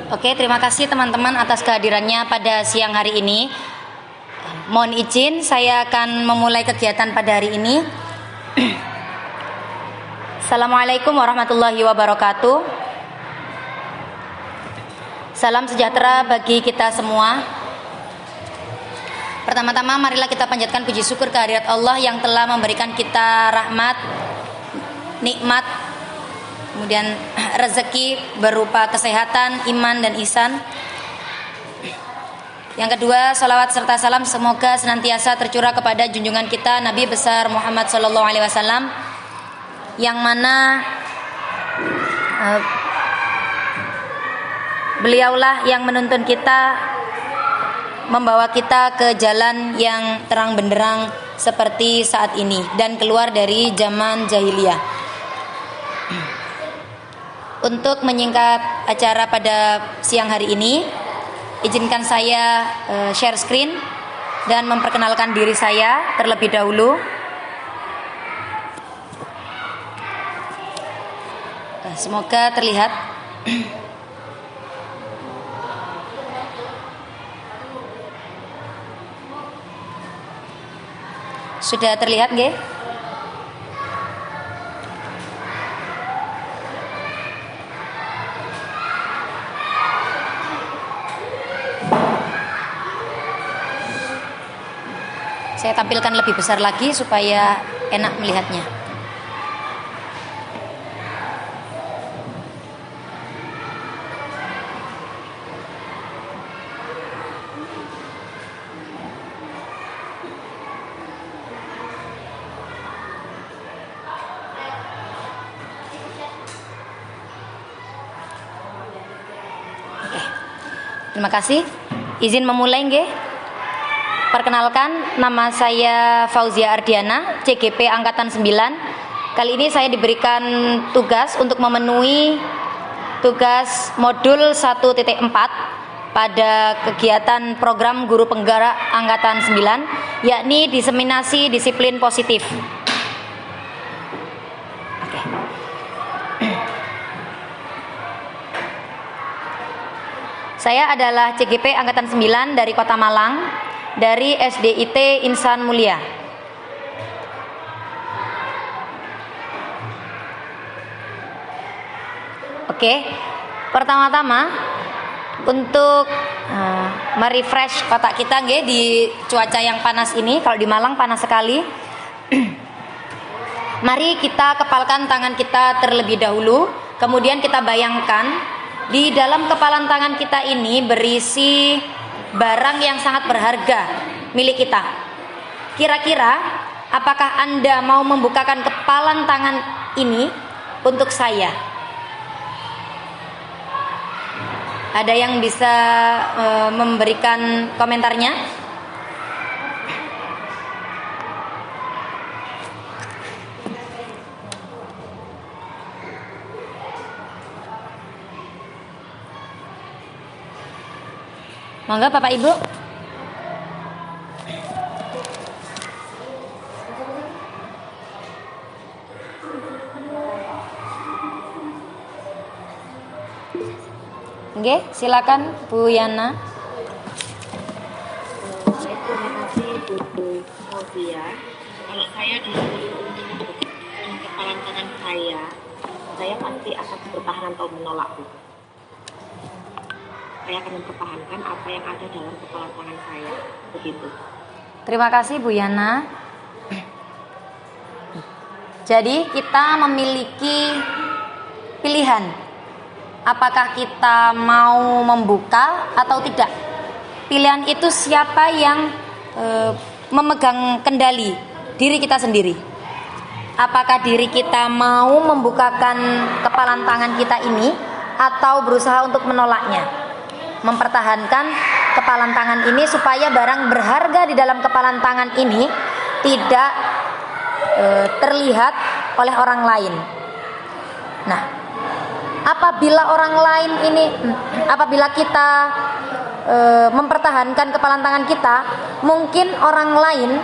Oke, terima kasih teman-teman atas kehadirannya pada siang hari ini. Mohon izin, saya akan memulai kegiatan pada hari ini. Assalamualaikum warahmatullahi wabarakatuh. Salam sejahtera bagi kita semua. Pertama-tama marilah kita panjatkan puji syukur kehadirat Allah yang telah memberikan kita rahmat, nikmat, kemudian rezeki berupa kesehatan, iman dan ihsan. Yang kedua, salawat serta salam semoga senantiasa tercurah kepada junjungan kita Nabi besar Muhammad SAW, yang mana beliaulah yang menuntun kita, membawa kita ke jalan yang terang benderang seperti saat ini dan keluar dari zaman jahiliyah. Untuk menyingkat acara pada siang hari ini, izinkan saya share screen dan memperkenalkan diri saya terlebih dahulu. Semoga terlihat. Sudah terlihat nggih? Saya tampilkan lebih besar lagi supaya enak melihatnya. Oke. Terima kasih. Izin memulai nggih? Perkenalkan, nama saya Fauzia Ardiana, CGP Angkatan 9. Kali ini saya diberikan tugas untuk memenuhi tugas modul 1.4 pada kegiatan program Guru Penggerak Angkatan 9, yakni diseminasi disiplin positif. Oke. Saya adalah CGP Angkatan 9 dari Kota Malang, dari SDIT Insan Mulia. Oke, pertama-tama untuk merefresh otak kita nggih di cuaca yang panas ini. Kalau di Malang panas sekali. Mari kita kepalkan tangan kita terlebih dahulu, kemudian kita bayangkan di dalam kepalan tangan kita ini berisi barang yang sangat berharga milik kita. Kira-kira apakah Anda mau membukakan kepalan tangan ini untuk saya? Ada yang bisa memberikan komentarnya? Monggo Bapak Ibu. Oke, silakan Bu Yana. Terima kasih Bu Fauzia. Kalau saya disuruh untuk kepalan tangan saya pasti akan bertahan atau menolak Bu. Saya akan mempertahankan apa yang ada dalam kepala tangan saya, begitu. Terima kasih Bu Yana. Jadi kita memiliki pilihan, apakah kita mau membuka atau tidak. Pilihan itu siapa yang memegang kendali diri kita sendiri. Apakah diri kita mau membukakan kepalan tangan kita ini atau berusaha untuk menolaknya, mempertahankan kepalan tangan ini supaya barang berharga di dalam kepalan tangan ini tidak terlihat oleh orang lain. Nah, apabila kita mempertahankan kepalan tangan kita, mungkin orang lain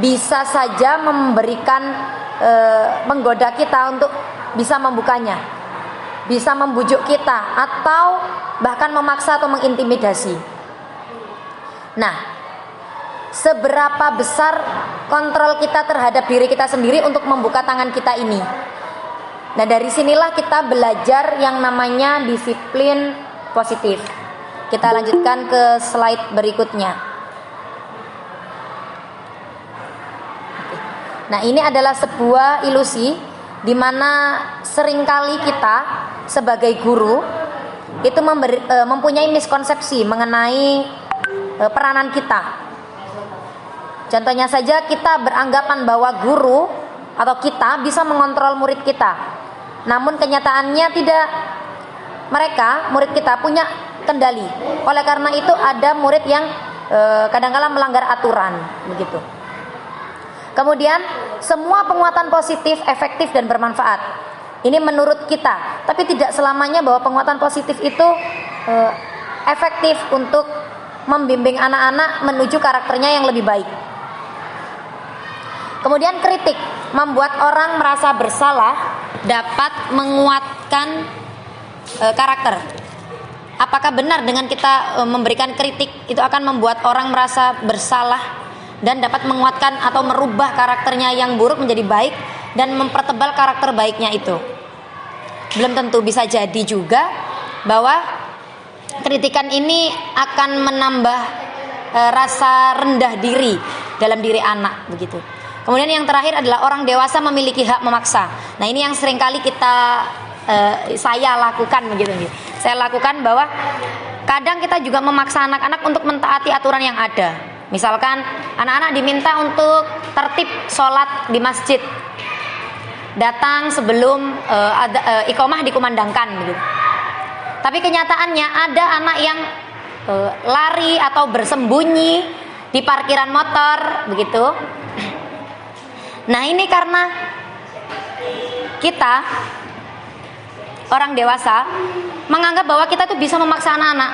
bisa saja memberikan menggoda kita untuk bisa membukanya, bisa membujuk kita, atau bahkan memaksa atau mengintimidasi. Nah, seberapa besar kontrol kita terhadap diri kita sendiri untuk membuka tangan kita ini? Nah, dari sinilah kita belajar yang namanya disiplin positif. Kita lanjutkan ke slide berikutnya. Nah, ini adalah sebuah ilusi di mana seringkali kita sebagai guru itu mempunyai miskonsepsi mengenai peranan kita. Contohnya saja, kita beranggapan bahwa guru atau kita bisa mengontrol murid kita. Namun kenyataannya tidak. Mereka, murid kita, punya kendali. Oleh karena itu ada murid yang kadang-kala melanggar aturan, begitu. Kemudian semua penguatan positif efektif dan bermanfaat. Ini menurut kita, tapi tidak selamanya bahwa penguatan positif itu efektif untuk membimbing anak-anak menuju karakternya yang lebih baik. Kemudian kritik membuat orang merasa bersalah, dapat menguatkan karakter. Apakah benar dengan kita memberikan kritik itu akan membuat orang merasa bersalah dan dapat menguatkan atau merubah karakternya yang buruk menjadi baik dan mempertebal karakter baiknya itu? Belum tentu. Bisa jadi juga bahwa kritikan ini akan menambah rasa rendah diri dalam diri anak, begitu. Kemudian yang terakhir adalah orang dewasa memiliki hak memaksa. Nah, ini yang seringkali saya lakukan, begitu. Saya lakukan bahwa kadang kita juga memaksa anak-anak untuk mentaati aturan yang ada. Misalkan anak-anak diminta untuk tertib sholat di masjid, datang sebelum iqomah dikumandangkan, begitu. Tapi kenyataannya ada anak yang lari atau bersembunyi di parkiran motor, begitu. Nah, ini karena kita orang dewasa menganggap bahwa kita tuh bisa memaksa anak-anak.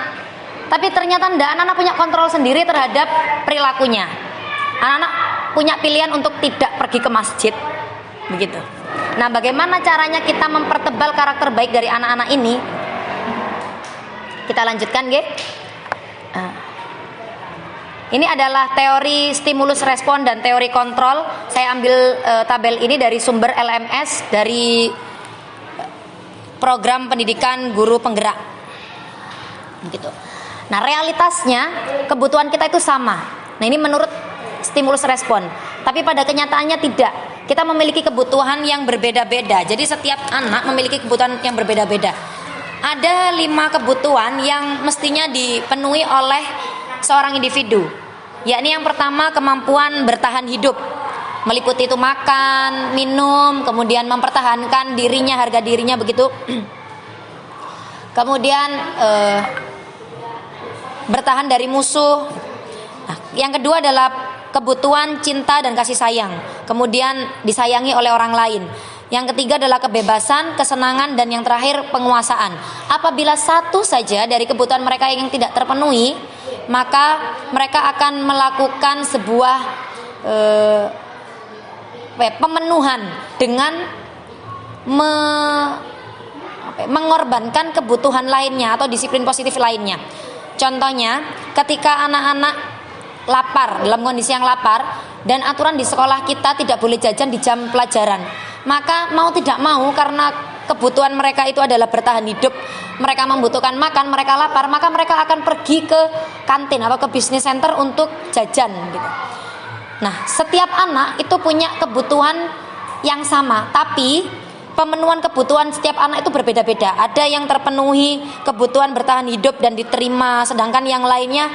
Tapi ternyata tidak, anak-anak punya kontrol sendiri terhadap perilakunya. Anak-anak punya pilihan untuk tidak pergi ke masjid, begitu. Nah, bagaimana caranya kita mempertebal karakter baik dari anak-anak ini? Kita lanjutkan, G. Ini adalah teori stimulus respon dan teori kontrol. Saya ambil tabel ini dari sumber LMS dari program pendidikan guru penggerak, begitu. Nah, realitasnya kebutuhan kita itu sama. Nah, ini menurut stimulus respon. Tapi pada kenyataannya tidak. Kita memiliki kebutuhan yang berbeda-beda. Jadi setiap anak memiliki kebutuhan yang berbeda-beda. Ada 5 kebutuhan yang mestinya dipenuhi oleh seorang individu. Yakni yang pertama, kemampuan bertahan hidup. Meliputi itu makan, minum, kemudian mempertahankan dirinya, harga dirinya, begitu. Kemudian bertahan dari musuh. Nah, yang kedua adalah kebutuhan cinta dan kasih sayang, kemudian disayangi oleh orang lain. Yang ketiga adalah kebebasan, kesenangan, dan yang terakhir penguasaan. Apabila satu saja dari kebutuhan mereka yang tidak terpenuhi, maka mereka akan melakukan sebuah pemenuhan dengan mengorbankan kebutuhan lainnya atau disiplin positif lainnya. Contohnya, ketika anak-anak lapar, dalam kondisi yang lapar, dan aturan di sekolah kita tidak boleh jajan di jam pelajaran, maka mau tidak mau, karena kebutuhan mereka itu adalah bertahan hidup, mereka membutuhkan makan, mereka lapar, maka mereka akan pergi ke kantin atau ke business center untuk jajan, gitu. Nah, setiap anak itu punya kebutuhan yang sama, tapi pemenuhan kebutuhan setiap anak itu berbeda-beda. Ada yang terpenuhi kebutuhan bertahan hidup dan diterima, sedangkan yang lainnya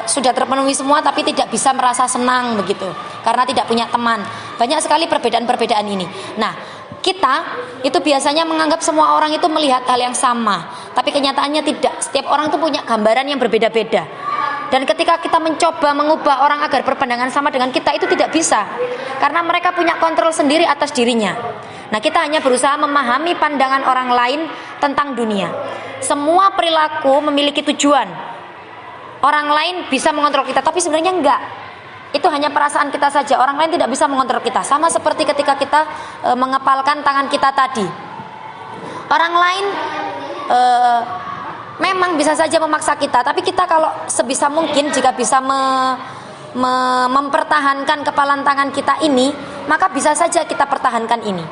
sudah terpenuhi semua tapi tidak bisa merasa senang, begitu, karena tidak punya teman. Banyak sekali perbedaan-perbedaan ini. Nah, kita itu biasanya menganggap semua orang itu melihat hal yang sama, tapi kenyataannya tidak. Setiap orang itu punya gambaran yang berbeda-beda. Dan ketika kita mencoba mengubah orang agar berpandangan sama dengan kita, itu tidak bisa, karena mereka punya kontrol sendiri atas dirinya. Nah, kita hanya berusaha memahami pandangan orang lain tentang dunia. Semua perilaku memiliki tujuan. Orang lain bisa mengontrol kita, tapi sebenarnya enggak. Itu hanya perasaan kita saja. Orang lain tidak bisa mengontrol kita. Sama seperti ketika kita mengepalkan tangan kita tadi. Orang lain memang bisa saja memaksa kita, tapi kita kalau sebisa mungkin jika bisa mempertahankan kepalan tangan kita ini, maka bisa saja kita pertahankan ini.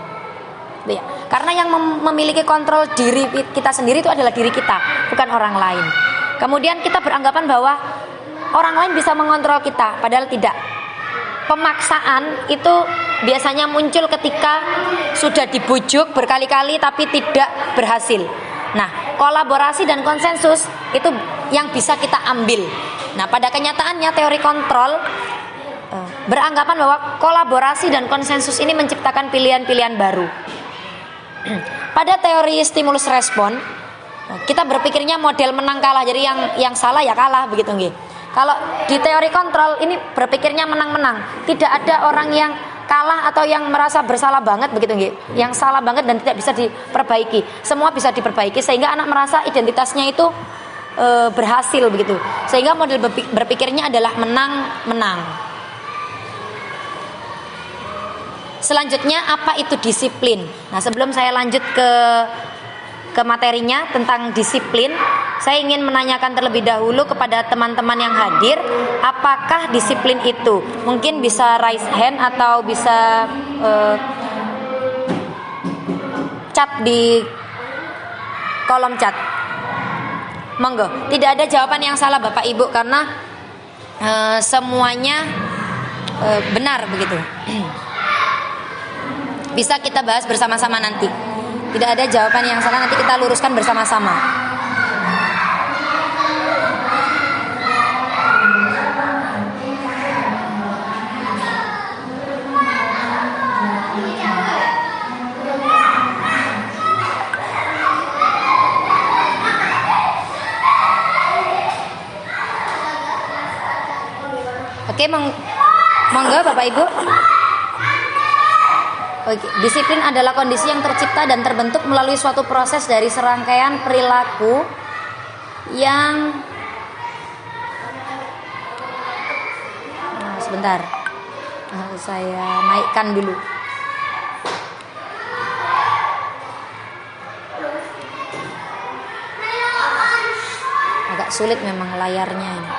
Ya. Karena yang memiliki kontrol diri kita sendiri itu adalah diri kita, bukan orang lain. Kemudian kita beranggapan bahwa orang lain bisa mengontrol kita, padahal tidak. Pemaksaan itu biasanya muncul ketika sudah dibujuk berkali-kali tapi tidak berhasil. Nah, kolaborasi dan konsensus itu yang bisa kita ambil. Nah, pada kenyataannya teori kontrol beranggapan bahwa kolaborasi dan konsensus ini menciptakan pilihan-pilihan baru. Pada teori stimulus respon, kita berpikirnya model menang kalah, jadi yang salah ya kalah begitu nggih. Kalau di teori kontrol ini berpikirnya menang-menang, tidak ada orang yang kalah atau yang merasa bersalah banget begitu nggih. Yang salah banget dan tidak bisa diperbaiki. Semua bisa diperbaiki sehingga anak merasa identitasnya itu berhasil begitu. Sehingga model berpikirnya adalah menang-menang. Selanjutnya apa itu disiplin? Nah, sebelum saya lanjut ke materinya tentang disiplin, saya ingin menanyakan terlebih dahulu kepada teman-teman yang hadir, apakah disiplin itu? Mungkin bisa raise hand atau bisa chat di kolom chat. Monggo. Tidak ada jawaban yang salah Bapak Ibu karena semuanya benar begitu. Bisa kita bahas bersama-sama nanti. Tidak ada jawaban yang salah, nanti kita luruskan bersama-sama. Oke, monggo Bapak Ibu. Oke, disiplin adalah kondisi yang tercipta dan terbentuk melalui suatu proses dari serangkaian perilaku yang sebentar, saya naikkan dulu. Agak sulit memang layarnya ini.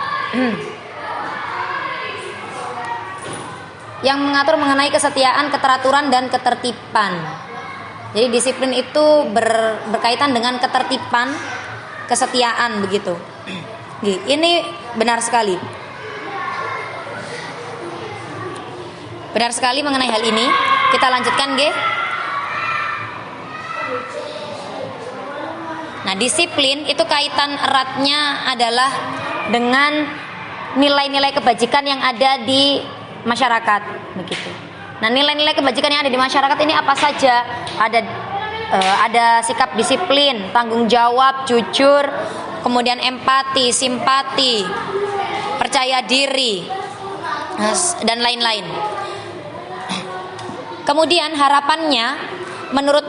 Yang mengatur mengenai kesetiaan, keteraturan, dan ketertiban. Jadi disiplin itu berkaitan dengan ketertiban, kesetiaan begitu. Ini benar sekali. Benar sekali mengenai hal ini. Kita lanjutkan, G. Nah, disiplin itu kaitan eratnya adalah dengan nilai-nilai kebajikan yang ada di masyarakat begitu. Nah, nilai-nilai kebajikan yang ada di masyarakat ini apa saja? Ada sikap disiplin, tanggung jawab, jujur, kemudian empati, simpati, percaya diri, dan lain-lain. Kemudian harapannya menurut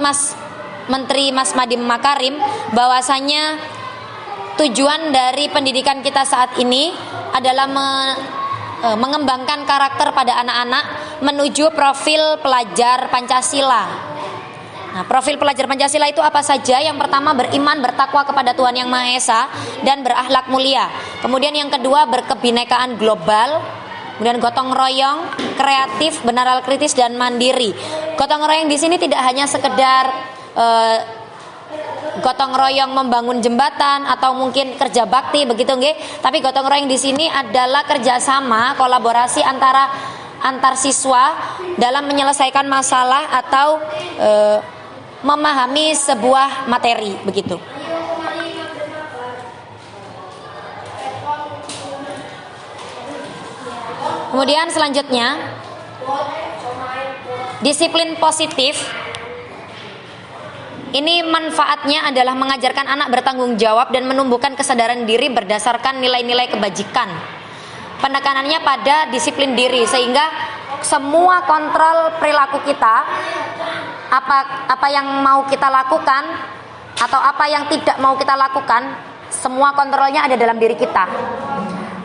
Menteri Mas Nadiem Makarim bahwasanya tujuan dari pendidikan kita saat ini adalah mengembangkan karakter pada anak-anak menuju profil pelajar Pancasila. Nah, profil pelajar Pancasila itu apa saja? Yang pertama beriman, bertakwa kepada Tuhan Yang Maha Esa dan berakhlak mulia. Kemudian yang kedua berkebinekaan global. Kemudian gotong royong, kreatif, benaral kritis dan mandiri. Gotong royong di sini tidak hanya sekedar gotong royong membangun jembatan atau mungkin kerja bakti begitu nggih, tapi gotong royong di sini adalah kerjasama, kolaborasi antar siswa dalam menyelesaikan masalah atau memahami sebuah materi begitu. Kemudian selanjutnya disiplin positif. Ini manfaatnya adalah mengajarkan anak bertanggung jawab dan menumbuhkan kesadaran diri berdasarkan nilai-nilai kebajikan. Penekanannya pada disiplin diri sehingga semua kontrol perilaku kita, apa yang mau kita lakukan atau apa yang tidak mau kita lakukan, semua kontrolnya ada dalam diri kita.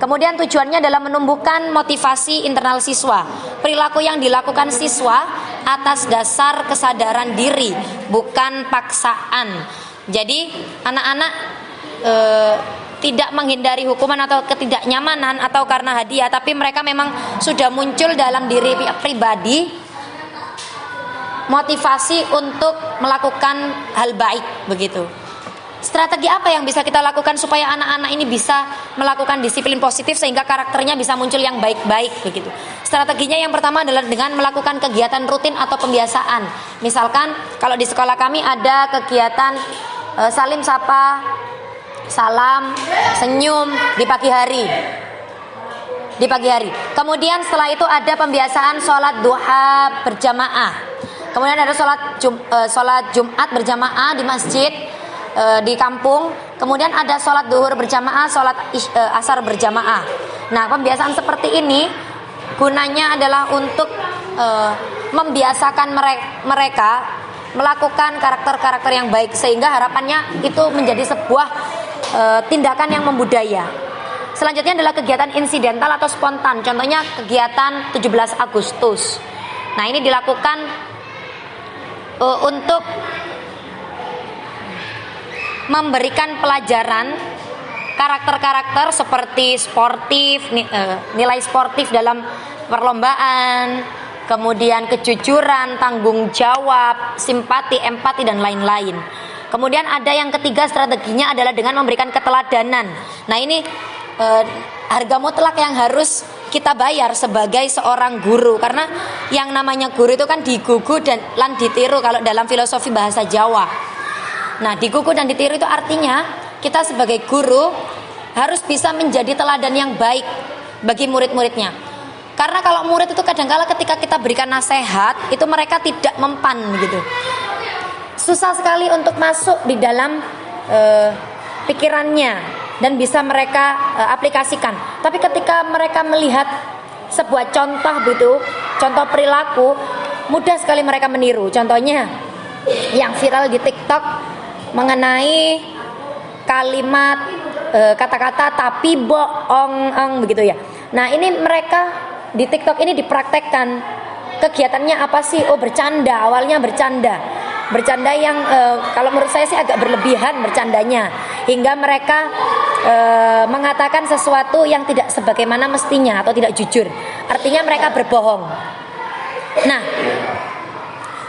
Kemudian tujuannya adalah menumbuhkan motivasi internal siswa. Perilaku yang dilakukan siswa atas dasar kesadaran diri, bukan paksaan. Jadi anak-anak eh, tidak menghindari hukuman atau ketidaknyamanan atau karena hadiah, tapi mereka memang sudah muncul dalam diri pribadi motivasi untuk melakukan hal baik begitu. Strategi apa yang bisa kita lakukan supaya anak-anak ini bisa melakukan disiplin positif sehingga karakternya bisa muncul yang baik-baik begitu. Strateginya yang pertama adalah dengan melakukan kegiatan rutin atau pembiasaan. Misalkan kalau di sekolah kami ada kegiatan salim sapa, salam, senyum di pagi hari. Di pagi hari. Kemudian setelah itu ada pembiasaan sholat duha berjamaah. Kemudian ada sholat Jumat berjamaah di masjid di kampung. Kemudian ada sholat duhur berjamaah, sholat asar berjamaah. Nah, pembiasaan seperti ini gunanya adalah untuk membiasakan mereka melakukan karakter-karakter yang baik, sehingga harapannya itu menjadi sebuah tindakan yang membudaya. Selanjutnya adalah kegiatan insidental atau spontan. Contohnya kegiatan 17 Agustus. Nah, ini dilakukan untuk memberikan pelajaran karakter-karakter seperti sportif, nilai sportif dalam perlombaan, kemudian kejujuran, tanggung jawab, simpati, empati, dan lain-lain. Kemudian ada yang ketiga, strateginya adalah dengan memberikan keteladanan. Nah, ini harga mutlak yang harus kita bayar sebagai seorang guru, karena yang namanya guru itu kan digugu dan lan ditiru kalau dalam filosofi bahasa Jawa. Nah, digugu dan ditiru itu artinya kita sebagai guru harus bisa menjadi teladan yang baik bagi murid-muridnya. Karena kalau murid itu kadang-kala ketika kita berikan nasihat itu mereka tidak mempan gitu. Susah sekali untuk masuk di dalam pikirannya dan bisa mereka aplikasikan. Tapi ketika mereka melihat sebuah contoh gitu, contoh perilaku, mudah sekali mereka meniru. Contohnya yang viral di TikTok mengenai kalimat kata-kata tapi bohong begitu ya. Nah, ini mereka di TikTok ini dipraktekkan. Kegiatannya apa sih? Oh, bercanda. Awalnya bercanda yang kalau menurut saya sih agak berlebihan bercandanya, hingga mereka mengatakan sesuatu yang tidak sebagaimana mestinya atau tidak jujur. Artinya mereka berbohong. Nah,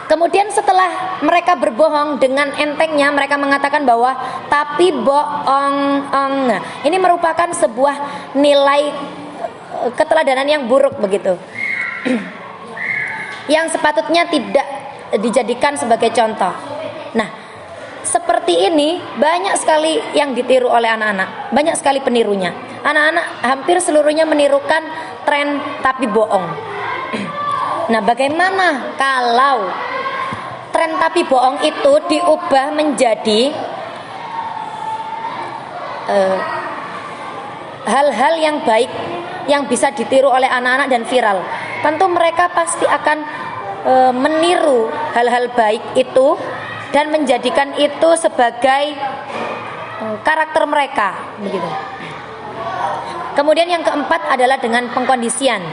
kemudian setelah mereka berbohong dengan entengnya mereka mengatakan bahwa tapi bohong. Nah, ini merupakan sebuah nilai keteladanan yang buruk begitu. Yang sepatutnya tidak dijadikan sebagai contoh. Nah, seperti ini banyak sekali yang ditiru oleh anak-anak, banyak sekali penirunya. Anak-anak hampir seluruhnya menirukan tren tapi bohong. Nah, bagaimana kalau tren tapi bohong itu diubah menjadi hal-hal yang baik yang bisa ditiru oleh anak-anak dan viral? Tentu mereka pasti akan meniru hal-hal baik itu dan menjadikan itu sebagai karakter mereka begitu. Kemudian yang keempat adalah dengan pengkondisian.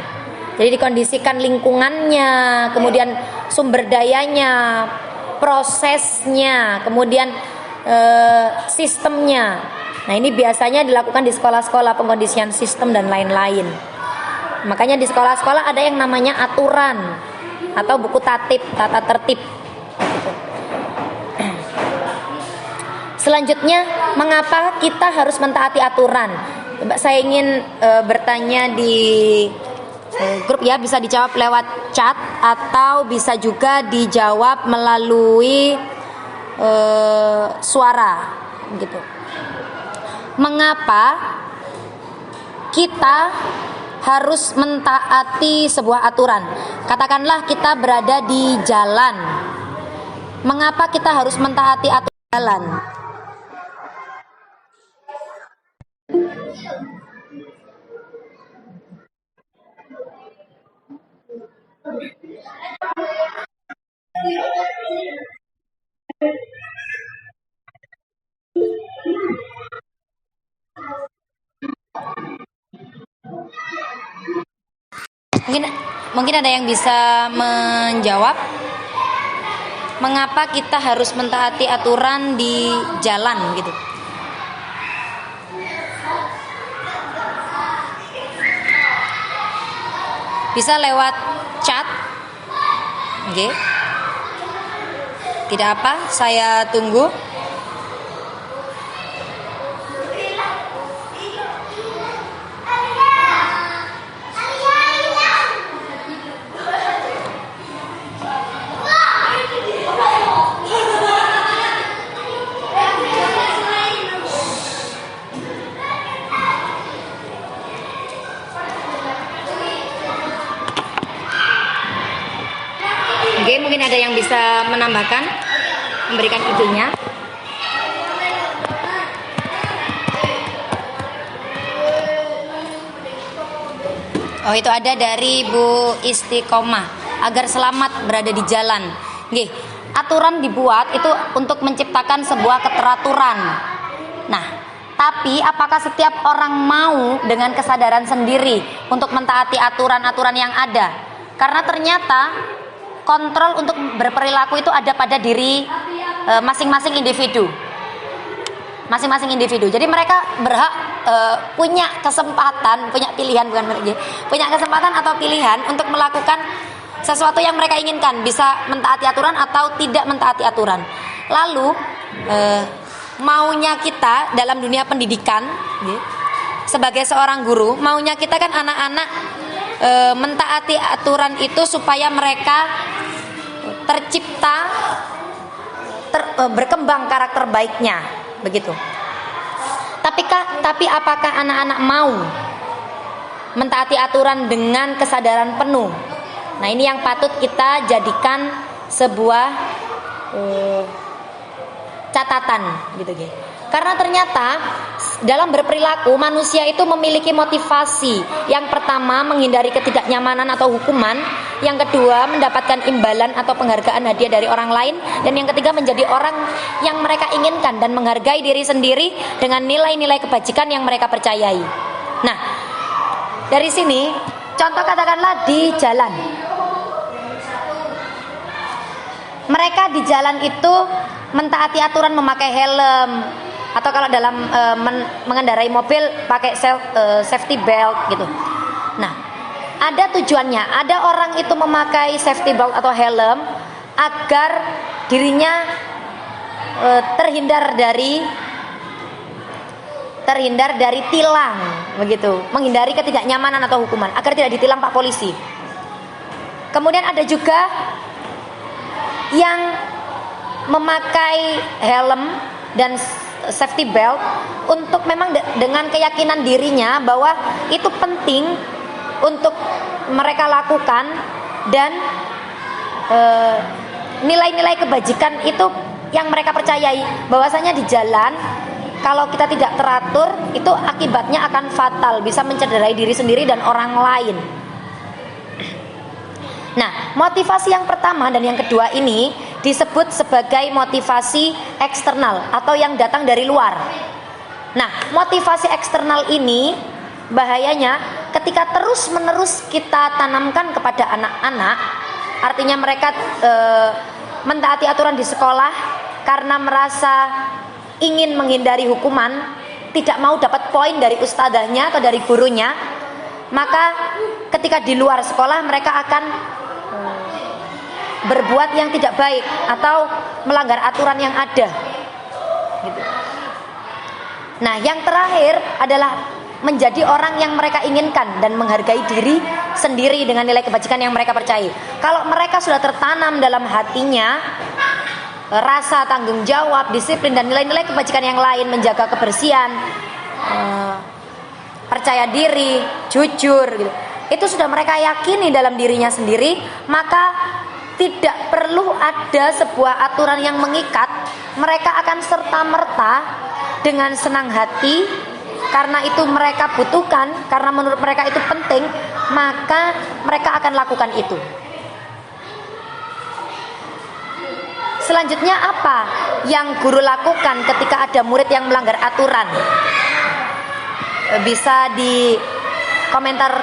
Jadi dikondisikan lingkungannya, kemudian sumber dayanya, prosesnya, kemudian sistemnya. Nah, ini biasanya dilakukan di sekolah-sekolah, pengkondisian sistem dan lain-lain. Makanya di sekolah-sekolah ada yang namanya aturan atau buku tatib, tata tertib. Selanjutnya, mengapa kita harus mentaati aturan? Saya ingin bertanya di grup ya, bisa dijawab lewat chat atau bisa juga dijawab melalui suara gitu. Mengapa kita harus mentaati sebuah aturan? Katakanlah kita berada di jalan. Mengapa kita harus mentaati aturan jalan? Mungkin ada yang bisa menjawab mengapa kita harus mentaati aturan di jalan gitu. Bisa lewat chat. Oke. Tidak apa, saya tunggu. Oke, mungkin ada yang bisa menambahkan, memberikan idenya. Oh, itu ada dari Bu Istiqomah, agar selamat berada di jalan. Oke, aturan dibuat itu untuk menciptakan sebuah keteraturan. Nah, tapi apakah setiap orang mau dengan kesadaran sendiri untuk mentaati aturan-aturan yang ada? Karena ternyata kontrol untuk berperilaku itu ada pada diri masing-masing individu. Masing-masing individu. Jadi mereka berhak punya kesempatan, punya pilihan, punya kesempatan atau pilihan untuk melakukan sesuatu yang mereka inginkan, bisa mentaati aturan atau tidak mentaati aturan. Lalu maunya kita dalam dunia pendidikan, sebagai seorang guru, maunya kita kan anak-anak mentaati aturan itu supaya mereka tercipta, berkembang karakter baiknya, begitu. Tapi apakah anak-anak mau mentaati aturan dengan kesadaran penuh? Nah, ini yang patut kita jadikan sebuah catatan, gitu. Karena ternyata dalam berperilaku manusia itu memiliki motivasi. Yang pertama, menghindari ketidaknyamanan atau hukuman. Yang kedua, mendapatkan imbalan atau penghargaan hadiah dari orang lain. Dan yang ketiga, menjadi orang yang mereka inginkan dan menghargai diri sendiri dengan nilai-nilai kebajikan yang mereka percayai. Nah, dari sini contoh katakanlah di jalan. Mereka di jalan itu mentaati aturan memakai helm, atau kalau dalam mengendarai mobil pakai safety belt gitu. Nah, ada tujuannya. Ada orang itu memakai safety belt atau helm agar dirinya terhindar dari tilang, begitu. Menghindari ketidaknyamanan atau hukuman agar tidak ditilang Pak polisi. Kemudian ada juga yang memakai helm dan safety belt untuk memang dengan keyakinan dirinya bahwa itu penting untuk mereka lakukan, dan nilai-nilai kebajikan itu yang mereka percayai, bahwasanya di jalan kalau kita tidak teratur itu akibatnya akan fatal, bisa mencederai diri sendiri dan orang lain. Nah, motivasi yang pertama dan yang kedua ini disebut sebagai motivasi eksternal atau yang datang dari luar. Nah, motivasi eksternal ini bahayanya ketika terus-menerus kita tanamkan kepada anak-anak. Artinya mereka mentaati aturan di sekolah karena merasa ingin menghindari hukuman, tidak mau dapat poin dari ustadzahnya atau dari gurunya. Maka ketika di luar sekolah mereka akan berbuat yang tidak baik atau melanggar aturan yang ada, gitu. Nah, yang terakhir adalah menjadi orang yang mereka inginkan dan menghargai diri sendiri dengan nilai kebajikan yang mereka percayai. Kalau mereka sudah tertanam dalam hatinya rasa tanggung jawab, disiplin, dan nilai-nilai kebajikan yang lain, menjaga kebersihan, percaya diri, jujur, gitu, itu sudah mereka yakini dalam dirinya sendiri, maka tidak perlu ada sebuah aturan yang mengikat. Mereka akan serta-merta dengan senang hati, karena itu mereka butuhkan, karena menurut mereka itu penting, maka mereka akan lakukan itu. Selanjutnya apa yang guru lakukan ketika ada murid yang melanggar aturan? Bisa di komentar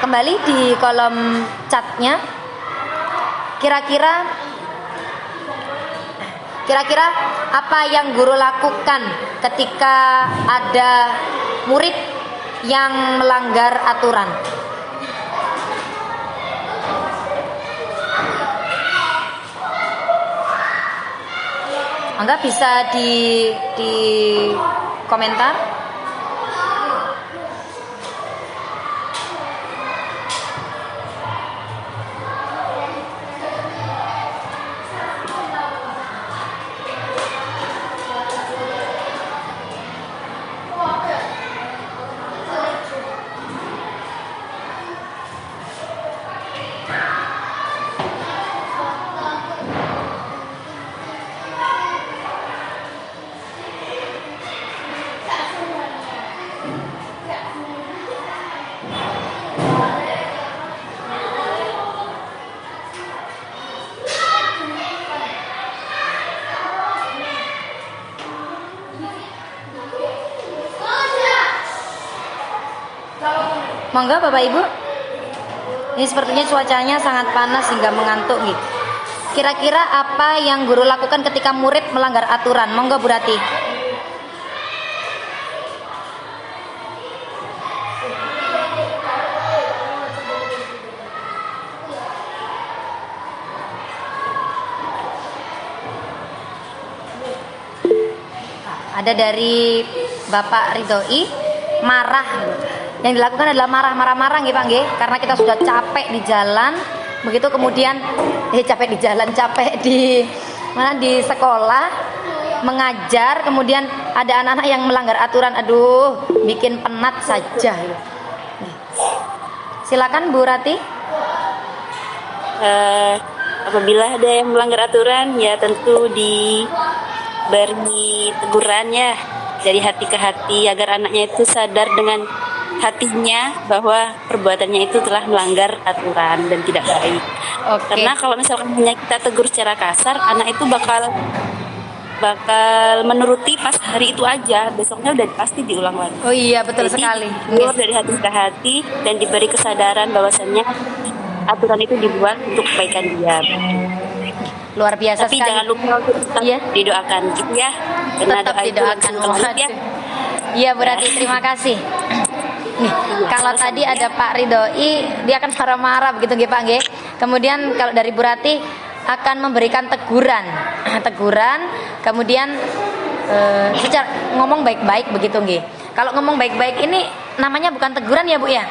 kembali di kolom chatnya. Kira-kira apa yang guru lakukan ketika ada murid yang melanggar aturan? Mangga bisa di komentar. Monggo Bapak Ibu. Ini sepertinya cuacanya sangat panas hingga mengantuk gitu. Kira-kira apa yang guru lakukan ketika murid melanggar aturan? Monggo Bu Rati. Ada dari Bapak Ridhoi, marah. Yang dilakukan adalah marah-marah nggih Pak nggih, karena kita sudah capek di jalan, begitu kemudian capek di jalan, capek di sekolah mengajar, kemudian ada anak-anak yang melanggar aturan, aduh, bikin penat saja. Silakan Bu Rati. Apabila ada yang melanggar aturan, ya tentu diberi tegurannya dari hati ke hati agar anaknya itu sadar dengan hatinya bahwa perbuatannya itu telah melanggar aturan dan tidak baik. Karena kalau misalkan hanya kita tegur secara kasar, anak itu bakal menuruti pas hari itu aja, besoknya udah pasti diulang lagi. Oh iya, betul sekali. Keluar dari hati ke hati dan diberi kesadaran bahwasannya aturan itu dibuat untuk kebaikan dia. Luar biasa. Tapi sekali. Jangan lupa untuk tetap didoakan gitu ya. Karena tetap doa didoakan ya. Iya Bu Rati, terima kasih. Nih, kalau tadi ada Pak Ridhoi, dia akan marah-marah begitu nggih Pak nggih. Kemudian kalau dari Bu Rati akan memberikan teguran, kemudian secara ngomong baik-baik begitu nggih. Kalau ngomong baik-baik ini namanya bukan teguran ya Bu ya.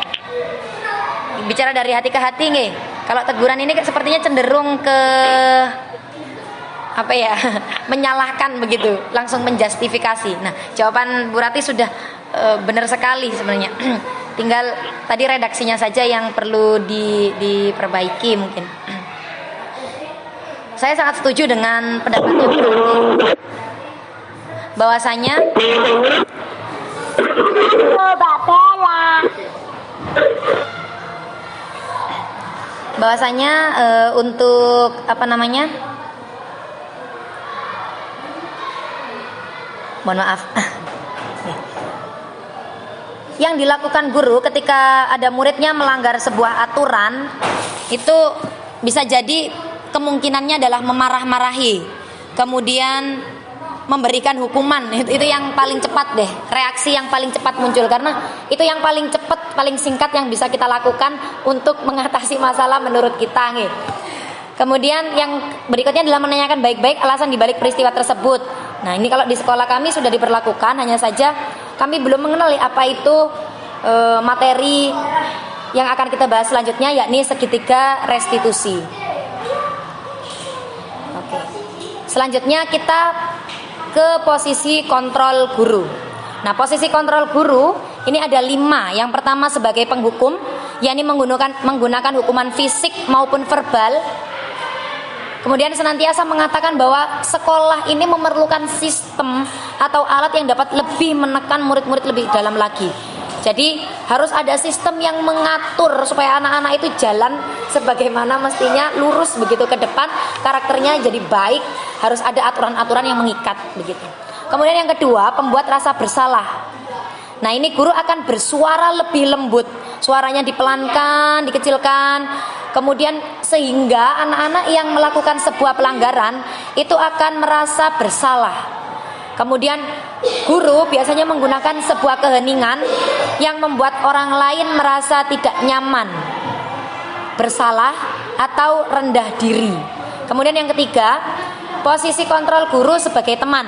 Bicara dari hati ke hati nggih. Kalau teguran ini sepertinya cenderung ke apa ya, menyalahkan begitu, langsung menjustifikasi. Nah, jawaban Bu Rati sudah benar sekali sebenarnya. Tinggal tadi redaksinya saja yang perlu diperbaiki mungkin. Saya sangat setuju dengan pendapatnya Bu Rati, bahwasanya untuk apa namanya, mohon maaf, yang dilakukan guru ketika ada muridnya melanggar sebuah aturan itu bisa jadi kemungkinannya adalah memarah-marahi, kemudian memberikan hukuman. Itu yang paling cepat deh, reaksi yang paling cepat muncul, karena itu yang paling cepat, paling singkat yang bisa kita lakukan untuk mengatasi masalah menurut kita nih. Kemudian yang berikutnya adalah menanyakan baik-baik alasan dibalik peristiwa tersebut. Nah, ini kalau di sekolah kami sudah diberlakukan, hanya saja kami belum mengenali apa itu materi yang akan kita bahas selanjutnya, yakni segitiga restitusi. Oke. Selanjutnya kita ke posisi kontrol guru. Nah, posisi kontrol guru ini ada 5. Yang pertama sebagai penghukum, yakni menggunakan hukuman fisik maupun verbal. Kemudian senantiasa mengatakan bahwa sekolah ini memerlukan sistem atau alat yang dapat lebih menekan murid-murid lebih dalam lagi. Jadi harus ada sistem yang mengatur supaya anak-anak itu jalan sebagaimana mestinya, lurus begitu ke depan, karakternya jadi baik, harus ada aturan-aturan yang mengikat begitu. Kemudian yang kedua, pembuat rasa bersalah. Nah, ini guru akan bersuara lebih lembut, suaranya dipelankan, dikecilkan, kemudian sehingga anak-anak yang melakukan sebuah pelanggaran itu akan merasa bersalah. Kemudian guru biasanya menggunakan sebuah keheningan yang membuat orang lain merasa tidak nyaman, bersalah, atau rendah diri. Kemudian yang ketiga, posisi kontrol guru sebagai teman.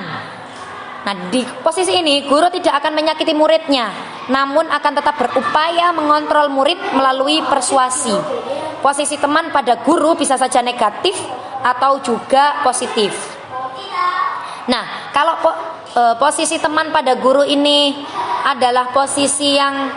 Nah, di posisi ini guru tidak akan menyakiti muridnya, namun akan tetap berupaya mengontrol murid melalui persuasi. Posisi teman pada guru bisa saja negatif atau juga positif. Nah, kalau posisi teman pada guru ini adalah posisi yang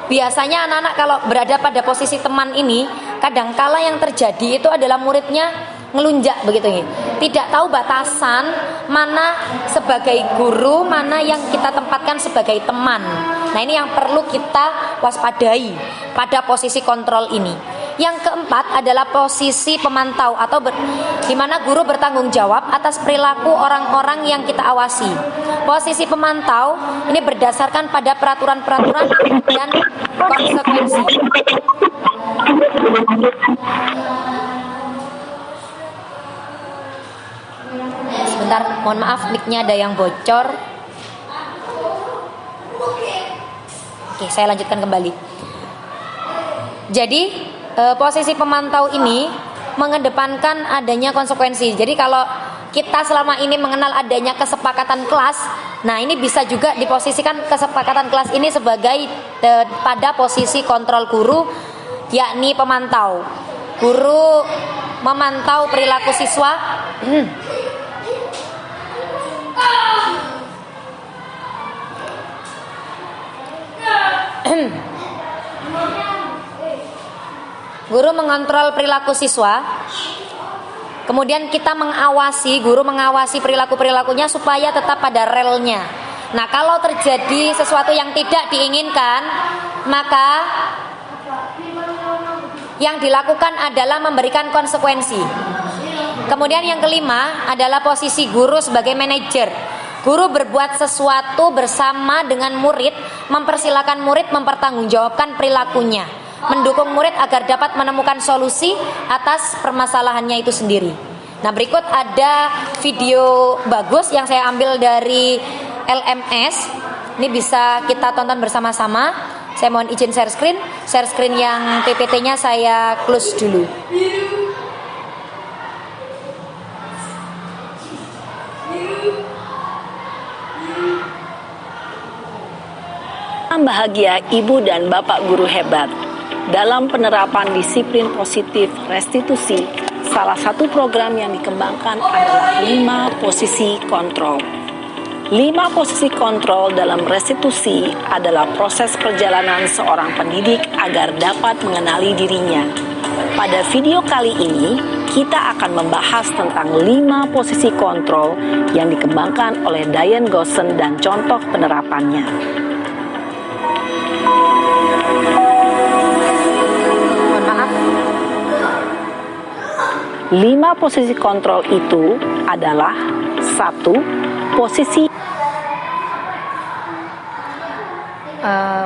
biasanya anak-anak kalau berada pada posisi teman ini, kadangkala yang terjadi itu adalah muridnya ngelunjak begitu ya. Tidak tahu batasan mana sebagai guru, mana yang kita tempatkan sebagai teman. Nah, ini yang perlu kita waspadai pada posisi kontrol ini. Yang keempat adalah posisi pemantau atau di mana guru bertanggung jawab atas perilaku orang-orang yang kita awasi. Posisi pemantau ini berdasarkan pada peraturan-peraturan dan konsekuensi. Sebentar, mohon maaf, mic-nya ada yang bocor. Oke, saya lanjutkan kembali. Jadi posisi pemantau ini mengedepankan adanya konsekuensi. Jadi kalau kita selama ini mengenal adanya kesepakatan kelas, nah ini bisa juga diposisikan kesepakatan kelas ini sebagai pada posisi kontrol guru, yakni pemantau. Guru memantau perilaku siswa. Guru mengontrol perilaku siswa. Kemudian kita mengawasi, guru mengawasi perilaku-perilakunya supaya tetap pada relnya. Nah, kalau terjadi sesuatu yang tidak diinginkan, maka yang dilakukan adalah memberikan konsekuensi. Kemudian yang kelima adalah posisi guru sebagai manajer. Guru berbuat sesuatu bersama dengan murid, mempersilahkan murid mempertanggungjawabkan perilakunya, mendukung murid agar dapat menemukan solusi atas permasalahannya itu sendiri. Nah, berikut ada video bagus yang saya ambil dari LMS. Ini bisa kita tonton bersama-sama. Saya mohon izin share screen. Share screen yang PPT-nya saya close dulu. Bahagia ibu dan bapak guru hebat. Dalam penerapan disiplin positif restitusi, salah satu program yang dikembangkan adalah 5 posisi kontrol. 5 posisi kontrol dalam restitusi adalah proses perjalanan seorang pendidik agar dapat mengenali dirinya. Pada video kali ini, kita akan membahas tentang 5 posisi kontrol yang dikembangkan oleh Diane Gosson dan contoh penerapannya. 5 posisi kontrol itu adalah 1. Posisi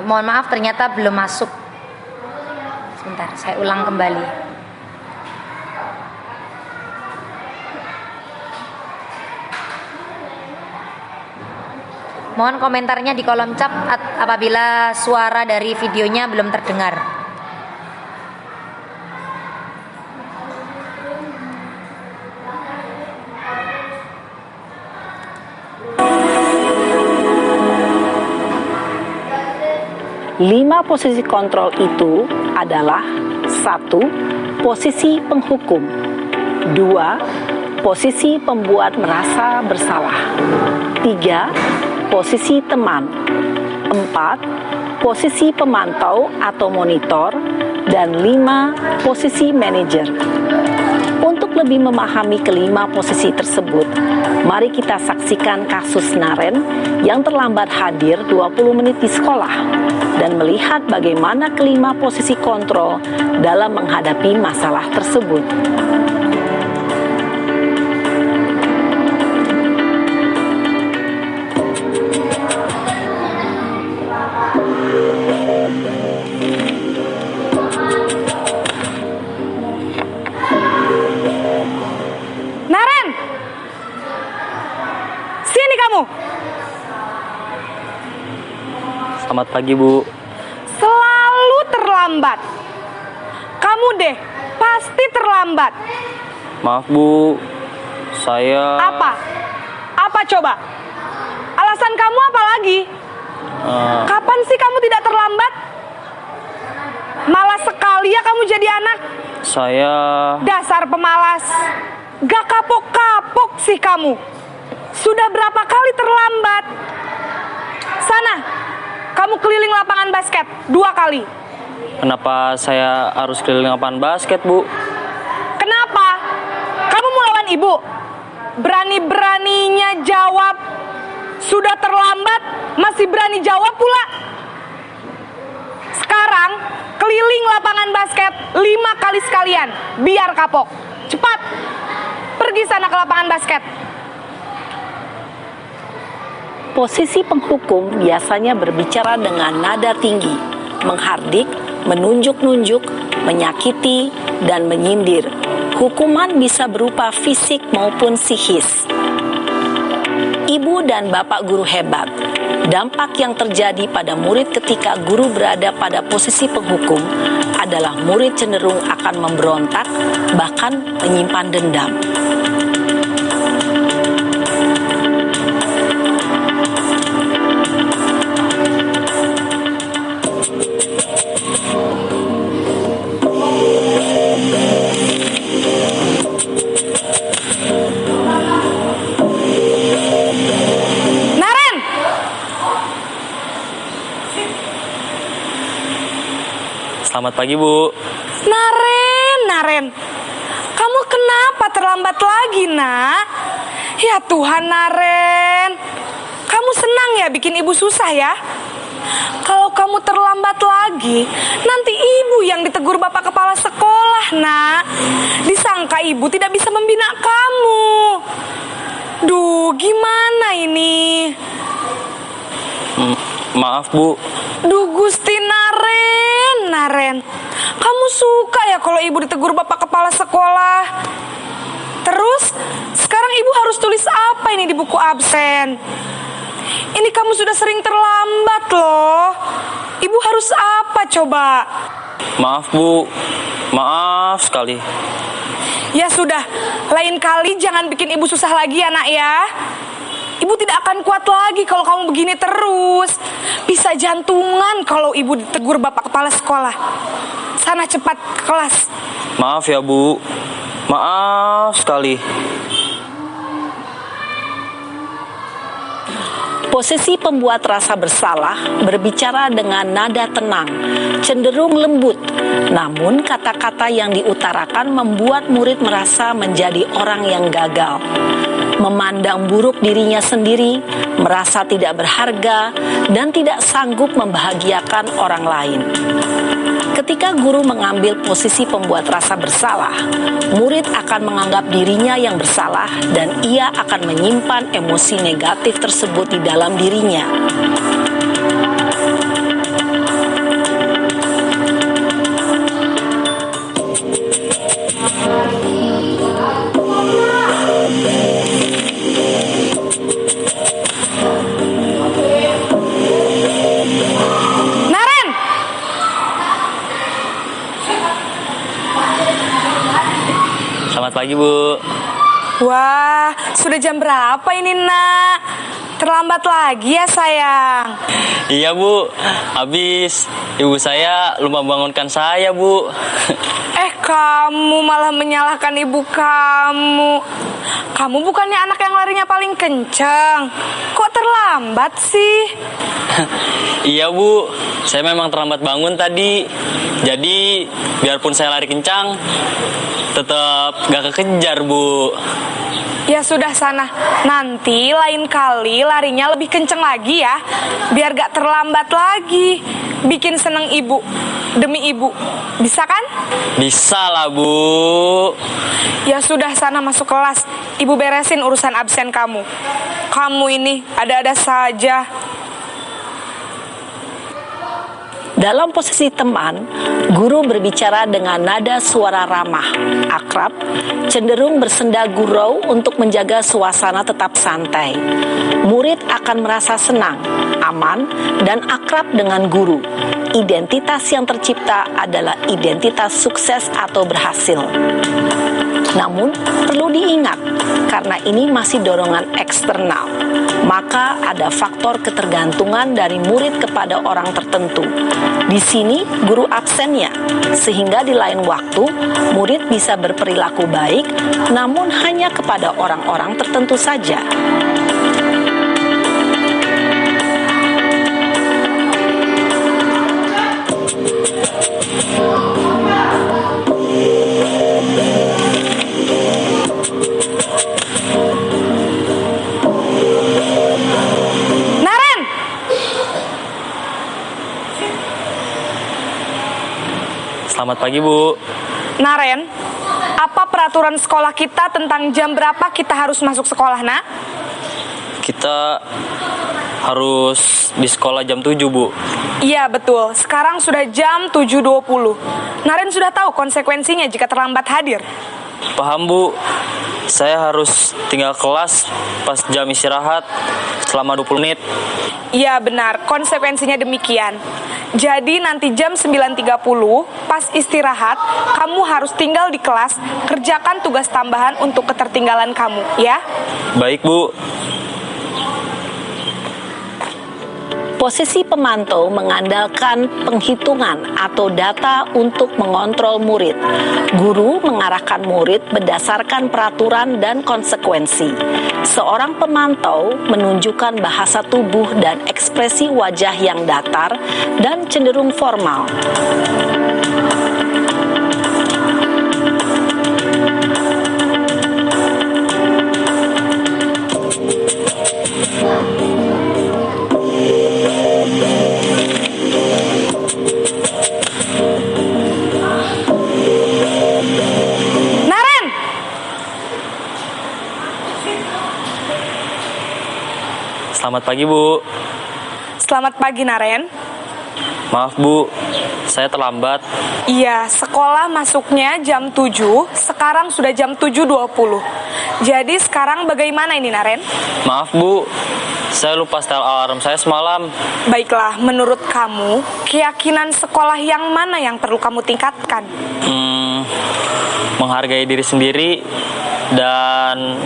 mohon maaf, ternyata belum masuk. Sebentar, saya ulang kembali. Mohon komentarnya di kolom chat apabila suara dari videonya belum terdengar. Lima posisi kontrol itu adalah 1. Posisi penghukum. 2. Posisi pembuat merasa bersalah. 3. Posisi teman. 4. Posisi pemantau atau monitor. Dan 5. Posisi manajer. Untuk lebih memahami kelima posisi tersebut, mari kita saksikan kasus Naren yang terlambat hadir 20 menit di sekolah dan melihat bagaimana kelima posisi kontrol dalam menghadapi masalah tersebut. Naren, sini kamu. Selamat pagi, Bu. Selalu terlambat. Kamu deh, pasti terlambat. Maaf Bu, saya... Apa? Apa coba? Alasan kamu apa lagi? Kapan sih kamu tidak terlambat? Malas sekali ya kamu jadi anak. Saya... Dasar pemalas. Gak kapok-kapok sih kamu. Sudah berapa kali terlambat? Sana, kamu keliling lapangan basket 2 kali. Kenapa saya harus keliling lapangan basket, Bu? Kenapa? Kamu mau lawan ibu? Berani-beraninya jawab. Sudah terlambat, masih berani jawab pula. Sekarang, keliling lapangan basket 5 kali sekalian. Biar kapok. Cepat, pergi sana ke lapangan basket. Posisi penghukum biasanya berbicara dengan nada tinggi, menghardik, menunjuk-nunjuk, menyakiti, dan menyindir. Hukuman bisa berupa fisik maupun psikis. Ibu dan bapak guru hebat. Dampak yang terjadi pada murid ketika guru berada pada posisi penghukum adalah murid cenderung akan memberontak, bahkan menyimpan dendam. Selamat pagi, Bu. Naren, kamu kenapa terlambat lagi, nak? Ya Tuhan, Naren, kamu senang ya bikin ibu susah ya? Kalau kamu terlambat lagi, nanti ibu yang ditegur bapak kepala sekolah, nak. Disangka ibu tidak bisa membina kamu. Duh, gimana ini? Maaf, Bu. Duh, Gusti Naren, kamu suka ya kalau ibu ditegur bapak kepala sekolah? Terus, sekarang ibu harus tulis apa ini di buku absen? Ini kamu sudah sering terlambat loh. Ibu harus apa coba? Maaf, Bu. Maaf sekali. Ya sudah, lain kali jangan bikin ibu susah lagi ya, nak ya. Ibu tidak akan kuat lagi kalau kamu begini terus. Bisa jantungan kalau ibu ditegur bapak kepala sekolah. Sana cepat ke kelas. Maaf ya, Bu. Maaf sekali. Posisi pembuat rasa bersalah berbicara dengan nada tenang, cenderung lembut. Namun kata-kata yang diutarakan membuat murid merasa menjadi orang yang gagal. Memandang buruk dirinya sendiri, merasa tidak berharga, dan tidak sanggup membahagiakan orang lain. Ketika guru mengambil posisi pembuat rasa bersalah, murid akan menganggap dirinya yang bersalah dan ia akan menyimpan emosi negatif tersebut di dalam dirinya. Selamat pagi, Bu. Wah, sudah jam berapa ini, nak? Terlambat lagi ya, sayang? Iya, Bu. Habis ibu saya lupa bangunkan saya, Bu. Kamu malah menyalahkan ibu kamu. Kamu bukannya anak yang larinya paling kencang. Kok terlambat sih? Iya, Bu. Saya memang terlambat bangun tadi. Jadi, biarpun saya lari kencang, tetap gak kekejar, Bu. Ya sudah sana. Nanti lain kali larinya lebih kenceng lagi ya. Biar gak terlambat lagi. Bikin seneng ibu. Demi ibu. Bisa kan? Bisa lah, Bu. Ya sudah sana masuk kelas. Ibu beresin urusan absen kamu. Kamu ini ada-ada saja. Dalam posisi teman, guru berbicara dengan nada suara ramah, akrab, cenderung bersenda gurau untuk menjaga suasana tetap santai. Murid akan merasa senang aman, dan akrab dengan guru. Identitas yang tercipta adalah identitas sukses atau berhasil. Namun, perlu diingat, karena ini masih dorongan eksternal, maka ada faktor ketergantungan dari murid kepada orang tertentu. Di sini, guru absennya, sehingga di lain waktu, murid bisa berperilaku baik, namun hanya kepada orang-orang tertentu saja. Selamat pagi, Bu. Naren, apa peraturan sekolah kita tentang jam berapa kita harus masuk sekolah, nak? Kita harus di sekolah jam 7, Bu. Iya, betul. Sekarang sudah jam 7.20. Naren sudah tahu konsekuensinya jika terlambat hadir. Paham, Bu. Saya harus tinggal kelas pas jam istirahat selama 20 menit. Iya, benar. Konsekuensinya demikian. Jadi nanti jam 9.30 pas istirahat, kamu harus tinggal di kelas, kerjakan tugas tambahan untuk ketertinggalan kamu, ya? Baik, Bu. Posisi pemantau mengandalkan penghitungan atau data untuk mengontrol murid. Guru mengarahkan murid berdasarkan peraturan dan konsekuensi. Seorang pemantau menunjukkan bahasa tubuh dan ekspresi wajah yang datar dan cenderung formal. Selamat pagi, Bu. Selamat pagi, Naren. Maaf, Bu. Saya terlambat. Iya, sekolah masuknya jam 7, sekarang sudah jam 7.20. Jadi sekarang bagaimana ini, Naren? Maaf, Bu. Saya lupa setel alarm saya semalam. Baiklah, menurut kamu, keyakinan sekolah yang mana yang perlu kamu tingkatkan? Menghargai diri sendiri dan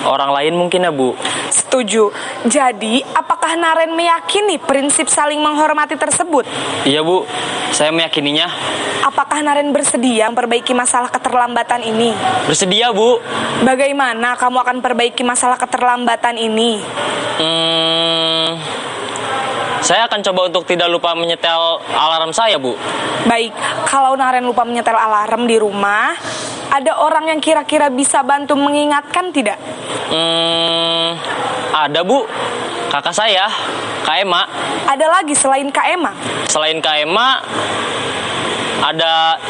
orang lain mungkin, ya, Bu. Setuju. Jadi, apakah Naren meyakini prinsip saling menghormati tersebut? Iya, Bu. Saya meyakininya. Apakah Naren bersedia memperbaiki masalah keterlambatan ini? Bersedia, Bu. Bagaimana kamu akan perbaiki masalah keterlambatan ini? Saya akan coba untuk tidak lupa menyetel alarm saya, Bu. Baik, kalau Naren lupa menyetel alarm di rumah, ada orang yang kira-kira bisa bantu mengingatkan tidak? Ada, Bu. Kakak saya, Kak Ema. Ada lagi selain Kak Ema? Selain Kak Ema, ada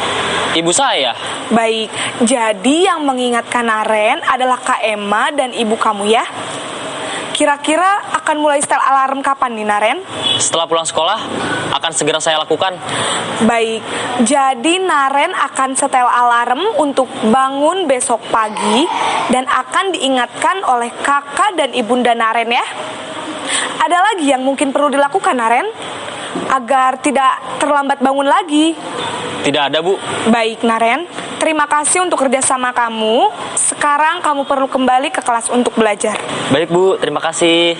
ibu saya. Baik, jadi yang mengingatkan Naren adalah Kak Ema dan ibu kamu, ya? Kira-kira akan mulai setel alarm kapan nih, Naren? Setelah pulang sekolah, akan segera saya lakukan. Baik, jadi Naren akan setel alarm untuk bangun besok pagi dan akan diingatkan oleh kakak dan ibunda Naren, ya. Ada lagi yang mungkin perlu dilakukan, Naren, agar tidak terlambat bangun lagi? Tidak ada, Bu. Baik, Naren. Terima kasih untuk kerjasama kamu. Sekarang kamu perlu kembali ke kelas untuk belajar. Baik, Bu. Terima kasih.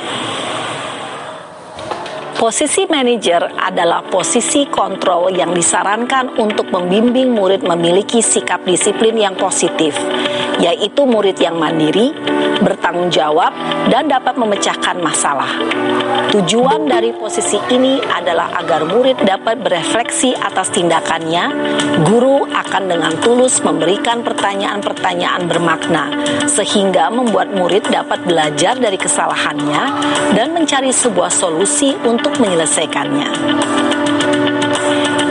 Posisi manajer adalah posisi kontrol yang disarankan untuk membimbing murid memiliki sikap disiplin yang positif, yaitu murid yang mandiri, bertanggung jawab, dan dapat memecahkan masalah. Tujuan dari posisi ini adalah agar murid dapat berefleksi atas tindakannya. Guru akan dengan tulus memberikan pertanyaan-pertanyaan bermakna, sehingga membuat murid dapat belajar dari kesalahannya dan mencari sebuah solusi untuk menyelesaikannya.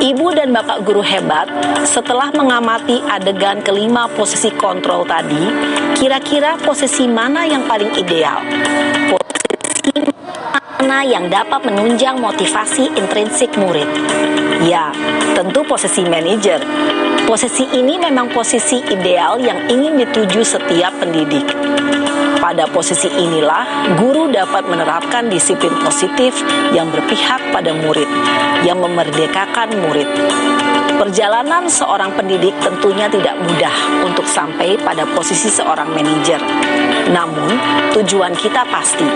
Ibu dan bapak guru hebat, setelah mengamati adegan kelima posisi kontrol tadi, kira-kira posisi mana yang paling ideal? Posisi mana yang dapat menunjang motivasi intrinsik murid? Ya, tentu posisi manajer. Posisi ini memang posisi ideal yang ingin dituju setiap pendidik. Pada posisi inilah, guru dapat menerapkan disiplin positif yang berpihak pada murid, yang memerdekakan murid. Perjalanan seorang pendidik tentunya tidak mudah untuk sampai pada posisi seorang manajer. Namun, tujuan kita pasti,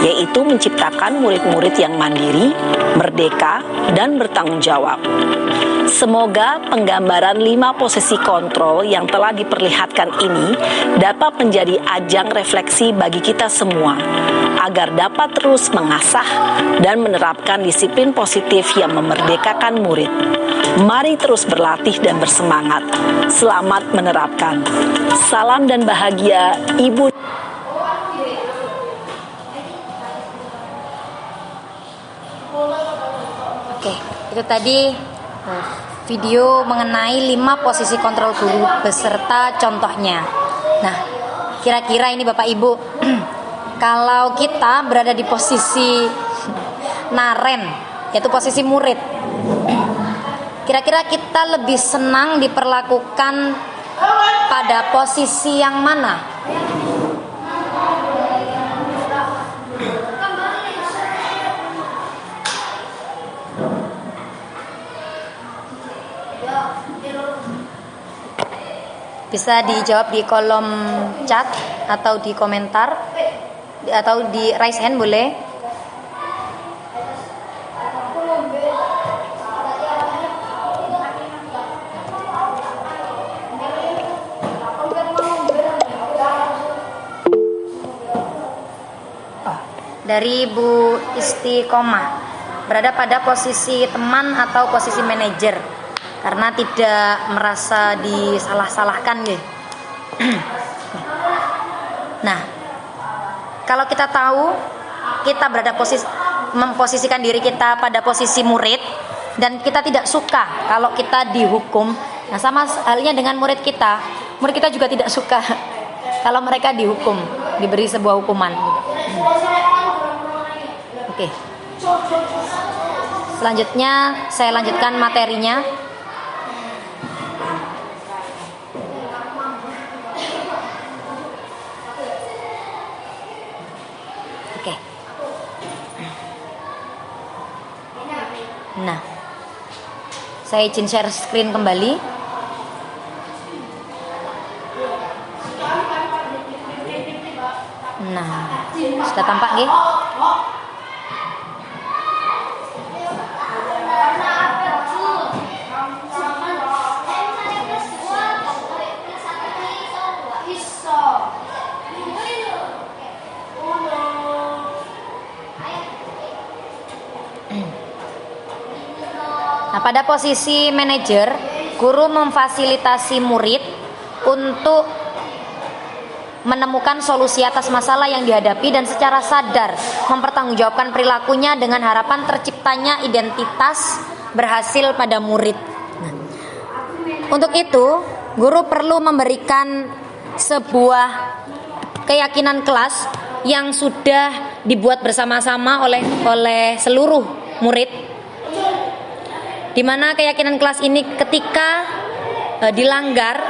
yaitu menciptakan murid-murid yang mandiri, merdeka, dan bertanggung jawab. Semoga penggambaran 5 posisi kontrol yang telah diperlihatkan ini dapat menjadi ajang refleksi bagi kita semua, agar dapat terus mengasah dan menerapkan disiplin positif yang memerdekakan murid. Mari terus berlatih dan bersemangat. Selamat menerapkan. Salam dan bahagia, Ibu. Oke, itu tadi video mengenai 5 posisi kontrol guru beserta contohnya. Nah, kira-kira ini Bapak Ibu, kalau kita berada di posisi Naren, yaitu posisi murid, kira-kira kita lebih senang diperlakukan pada posisi yang mana? Bisa dijawab di kolom chat atau di komentar atau di raise hand boleh. Dari Bu Istiqomah, berada pada posisi teman atau posisi manajer karena tidak merasa disalah-salahkan gitu. Nah, kalau kita tahu kita berada memposisikan diri kita pada posisi murid dan kita tidak suka kalau kita dihukum, nah sama halnya dengan murid kita juga tidak suka kalau mereka dihukum, diberi sebuah hukuman. Oke. Selanjutnya saya lanjutkan materinya. Oke. Nah, saya izin share screen kembali. Nah, sudah tampak nggih? Nah, pada posisi manajer, guru memfasilitasi murid untuk menemukan solusi atas masalah yang dihadapi dan secara sadar mempertanggungjawabkan perilakunya dengan harapan terciptanya identitas berhasil pada murid. Nah, untuk itu, guru perlu memberikan sebuah keyakinan kelas yang sudah dibuat bersama-sama oleh seluruh murid, di mana keyakinan kelas ini ketika dilanggar,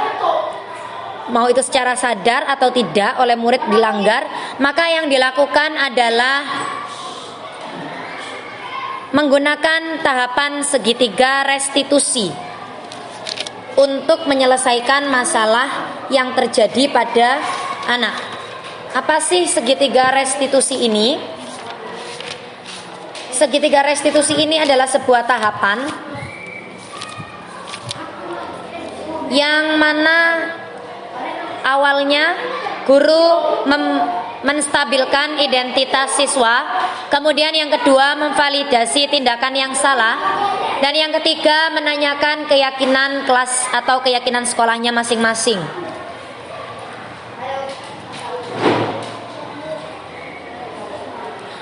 mau itu secara sadar atau tidak oleh murid dilanggar, maka yang dilakukan adalah menggunakan tahapan segitiga restitusi untuk menyelesaikan masalah yang terjadi pada anak. Apa sih segitiga restitusi ini? Segitiga restitusi ini adalah sebuah tahapan yang mana awalnya guru menstabilkan identitas siswa, kemudian yang kedua memvalidasi tindakan yang salah, dan yang ketiga menanyakan keyakinan kelas atau keyakinan sekolahnya masing-masing.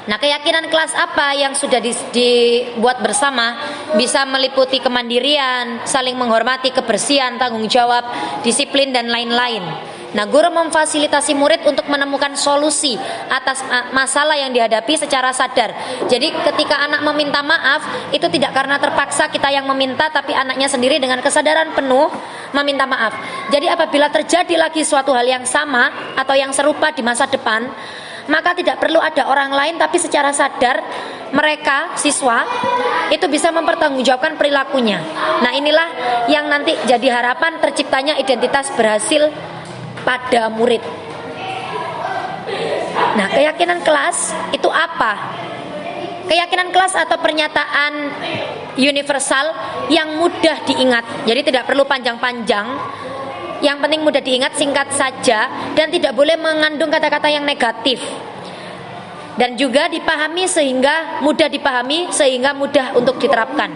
Nah, keyakinan kelas apa yang sudah dibuat bersama bisa meliputi kemandirian, saling menghormati, kebersihan, tanggung jawab, disiplin, dan lain-lain. Nah, guru memfasilitasi murid untuk menemukan solusi atas masalah yang dihadapi secara sadar. Jadi ketika anak meminta maaf, itu tidak karena terpaksa kita yang meminta, tapi anaknya sendiri dengan kesadaran penuh meminta maaf. Jadi apabila terjadi lagi suatu hal yang sama atau yang serupa di masa depan, maka tidak perlu ada orang lain, tapi secara sadar mereka, siswa, itu bisa mempertanggungjawabkan perilakunya. Nah, inilah yang nanti jadi harapan terciptanya identitas berhasil pada murid. Nah, keyakinan kelas itu apa? Keyakinan kelas atau pernyataan universal yang mudah diingat. Jadi tidak perlu panjang-panjang. Yang penting mudah diingat, singkat saja, dan tidak boleh mengandung kata-kata yang negatif. Dan juga dipahami sehingga mudah dipahami sehingga mudah untuk diterapkan.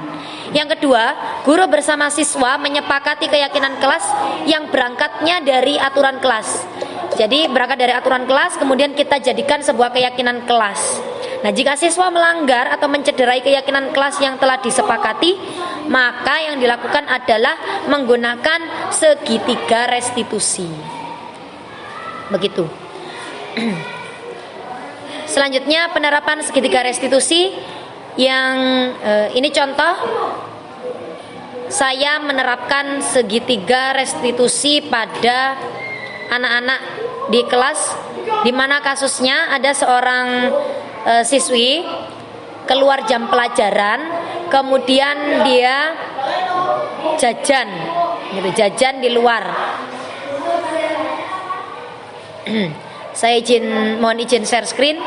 Yang kedua, guru bersama siswa menyepakati keyakinan kelas yang berangkatnya dari aturan kelas. Jadi berangkat dari aturan kelas, kemudian kita jadikan sebuah keyakinan kelas. Nah, jika siswa melanggar atau mencederai keyakinan kelas yang telah disepakati, maka yang dilakukan adalah menggunakan segitiga restitusi. Begitu. Selanjutnya penerapan segitiga restitusi yang ini contoh saya menerapkan segitiga restitusi pada anak-anak di kelas, di mana kasusnya ada seorang siswi keluar jam pelajaran, kemudian dia jajan di luar. Saya mohon izin share screen.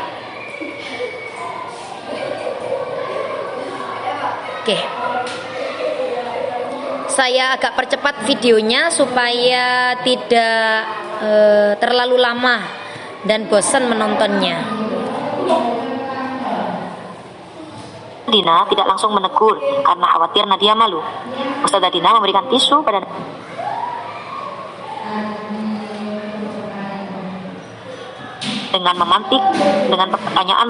Oke. Saya agak percepat videonya supaya tidak terlalu lama dan bosan menontonnya. Dina tidak langsung menegur karena khawatir Nadia malu. Ustazah Dina memberikan tisu pada dengan memantik dengan pertanyaan.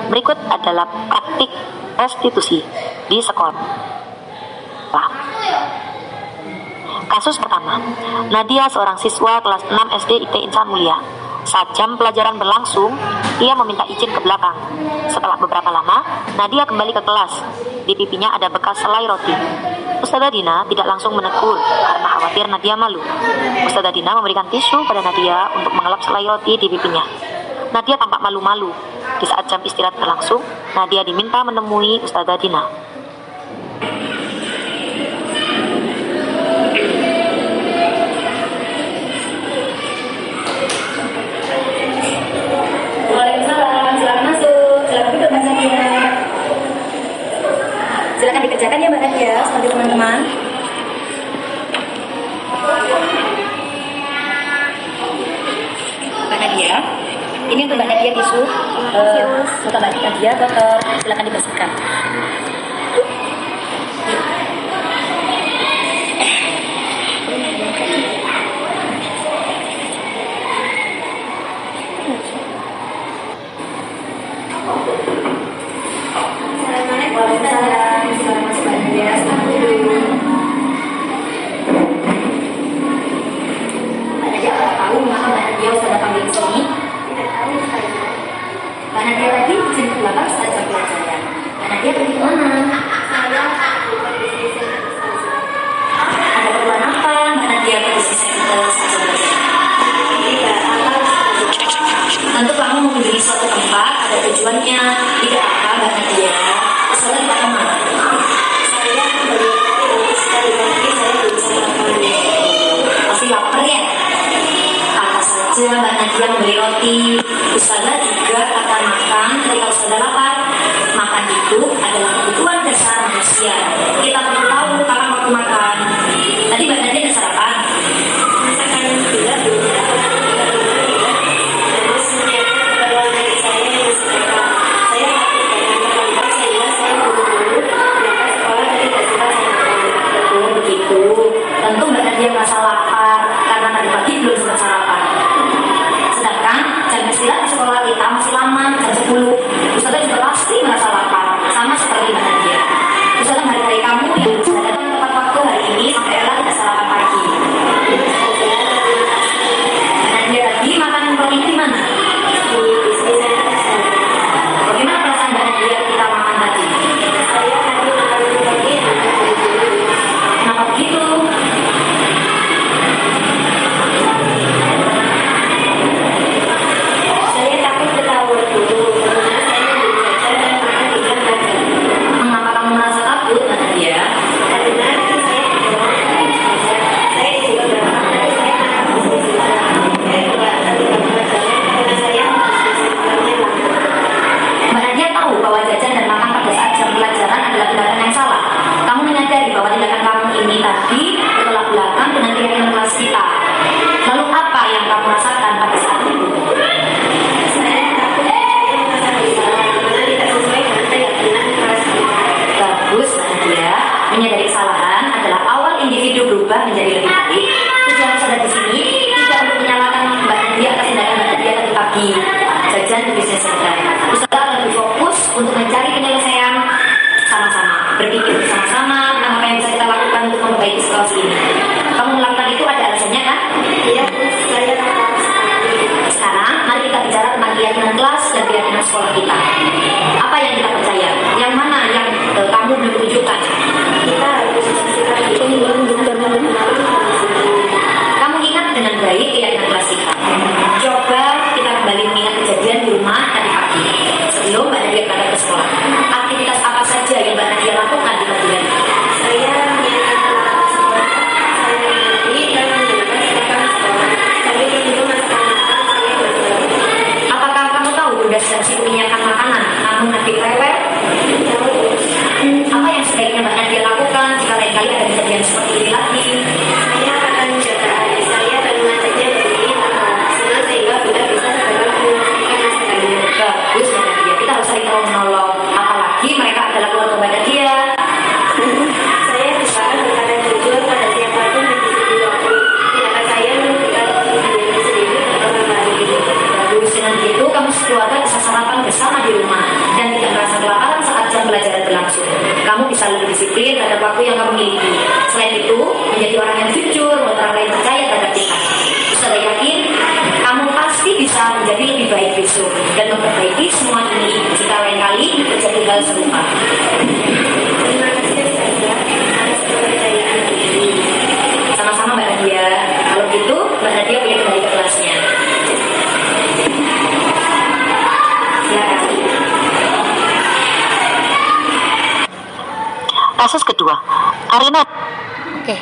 Berikut adalah praktik restitusi di sekolah. Kasus pertama, Nadia seorang siswa kelas 6 SD IT Insan Mulia. Saat jam pelajaran berlangsung, ia meminta izin ke belakang. Setelah beberapa lama, Nadia kembali ke kelas. Di pipinya ada bekas selai roti. Ustazah Dina tidak langsung menegur karena khawatir Nadia malu. Ustazah Dina memberikan tisu pada Nadia untuk mengelap selai roti di pipinya. Nadia tampak malu-malu. Di saat jam istirahat berlangsung, Nadia diminta menemui Ustazah Dina. Waalaikumsalam, silakan masuk, silakan duduk Mbak Nadia. Silakan dikerjakan ya Mbak Nadia, seperti teman-teman. Mbak Nadia, ini untuk Mbak Nadia tisu. Untuk Mbak Nadia kotor, silakan dibersihkan. Tentu kamu mengunjungi suatu tempat ada tujuannya, tidak apa Mbak Nadia. Soalnya kita kemana? Saya kembali sekali lagi saya berusaha makan. Pasti lapar ya? Apa saja Mbak Nadia membeli roti. Ustazah juga akan makan ketika Ustazah lapar. Makan itu adalah kebutuhan dasar manusia. Kita perlu tahu kapan waktu makan. Tadi Mbak Nadia ada sarapan? Masakan tidak. Tentu Mbak Nadia merasa lapar karena tadi pagi belum sempat sarapan. Sedangkan jam istirahat di sekolah kita masih lama, jam 10. Ustazah juga pasti merasa lapar, sama seperti Mbak Nadia. Ustazah mari menyadari kesalahan adalah awal individu berubah menjadi lebih baik. Tujuan sadar di sini tidak untuk menyalahkan Mbak Nadia atas tindakan Mbak Nadia tadi pagi jajan di bisnis sedang. Usaha lebih fokus untuk mencari penyelesaian sama-sama, berpikir bersama-sama tentang apa yang bisa kita lakukan untuk memperbaiki situasi ini. Kamu melakukan itu ada alasannya kan? Iya, saya tahu. Sekarang mari kita bicara tentang keyakinan kelas dan keyakinan sekolah kita. Apa yang kita percaya? Yang mana yang kamu belum tunjukkan? Kita harus menunjukkan. Kamu ingat dengan baik keyakinan kelas kita. Coba kita kembali mengingat kejadian di rumah tadi pagi sebelum Mbak Nadia berangkat ke sekolah. Aktivitas apa saja yang Mbak Nadia lakukan di pagi hari? Saya menyiapkan sekolah. Saya mandi dan menyiapkan sekolah. Sampai itu masakan. Apakah kamu tahu Bunda sedang sibuk menyiapkan makanan, namun nanti lewat? Apa yang sebaiknya Mbak Nadia lakukan jika lain kali ada kejadian seperti ini lagi? Saya akan menjaga adik saya dan mengajaknya berdiri sehingga Bunda bisa segera menyampaikan masakannya. Bagus Mbak Nadia, kita harus saling menolong. Apalagi mereka adalah keluarga Mbak Nadia. Saya berusaha berkata jujur pada siapapun yang bisa diwakili. Tindakan saya menunjukkan diri sendiri dan orang lain. Bagus, dengan begitu kamu sekeluarga bisa sarapan bersama di rumah dan tidak merasa kelaparan saat jam pelajaran berlangsung. Kamu bisa lebih disiplin terhadap waktu yang kamu miliki. Selain itu, menjadi orang yang jujur, membuat orang lain percaya terhadap kita. Saya yakin kamu pasti bisa menjadi lebih baik besok dan memperbaiki semua ini jika lain kali terjadi hal serupa. Terima kasih atas kepercayaan ini. Sama-sama Mbak Nadia. Kalau gitu, Mbak Nadia boleh kembali ke kelasnya. Silakan. Kasus kedua, Karina. Oke.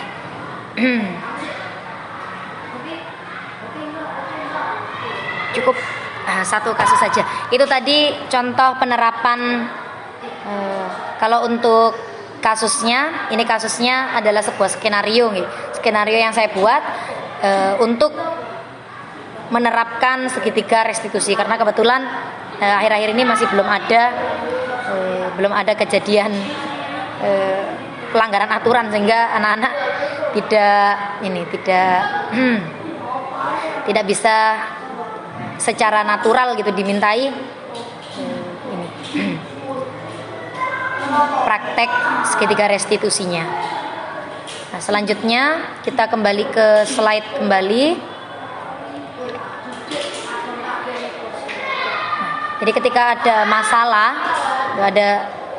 Cukup satu kasus saja. Itu tadi contoh penerapan. Kalau untuk kasusnya, ini kasusnya adalah sebuah skenario, skenario yang saya buat untuk menerapkan segitiga restitusi. Karena kebetulan akhir-akhir ini masih belum ada kejadian pelanggaran aturan sehingga anak-anak tidak bisa secara natural gitu dimintai praktek segitiga restitusinya. Nah, selanjutnya kita kembali ke slide kembali. Jadi ketika ada masalah,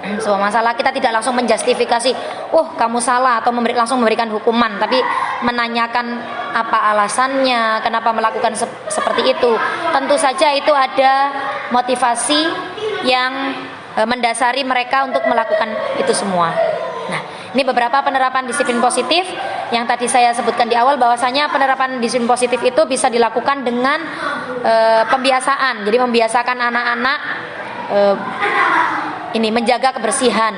sebuah masalah, kita tidak langsung menjustifikasi, oh kamu salah, atau langsung memberikan hukuman, tapi menanyakan apa alasannya, kenapa melakukan seperti itu. Tentu saja itu ada motivasi yang mendasari mereka untuk melakukan itu semua. Nah, ini beberapa penerapan disiplin positif yang tadi saya sebutkan di awal, bahwasanya penerapan disiplin positif itu bisa dilakukan dengan pembiasaan. Jadi membiasakan anak-anak menjaga kebersihan,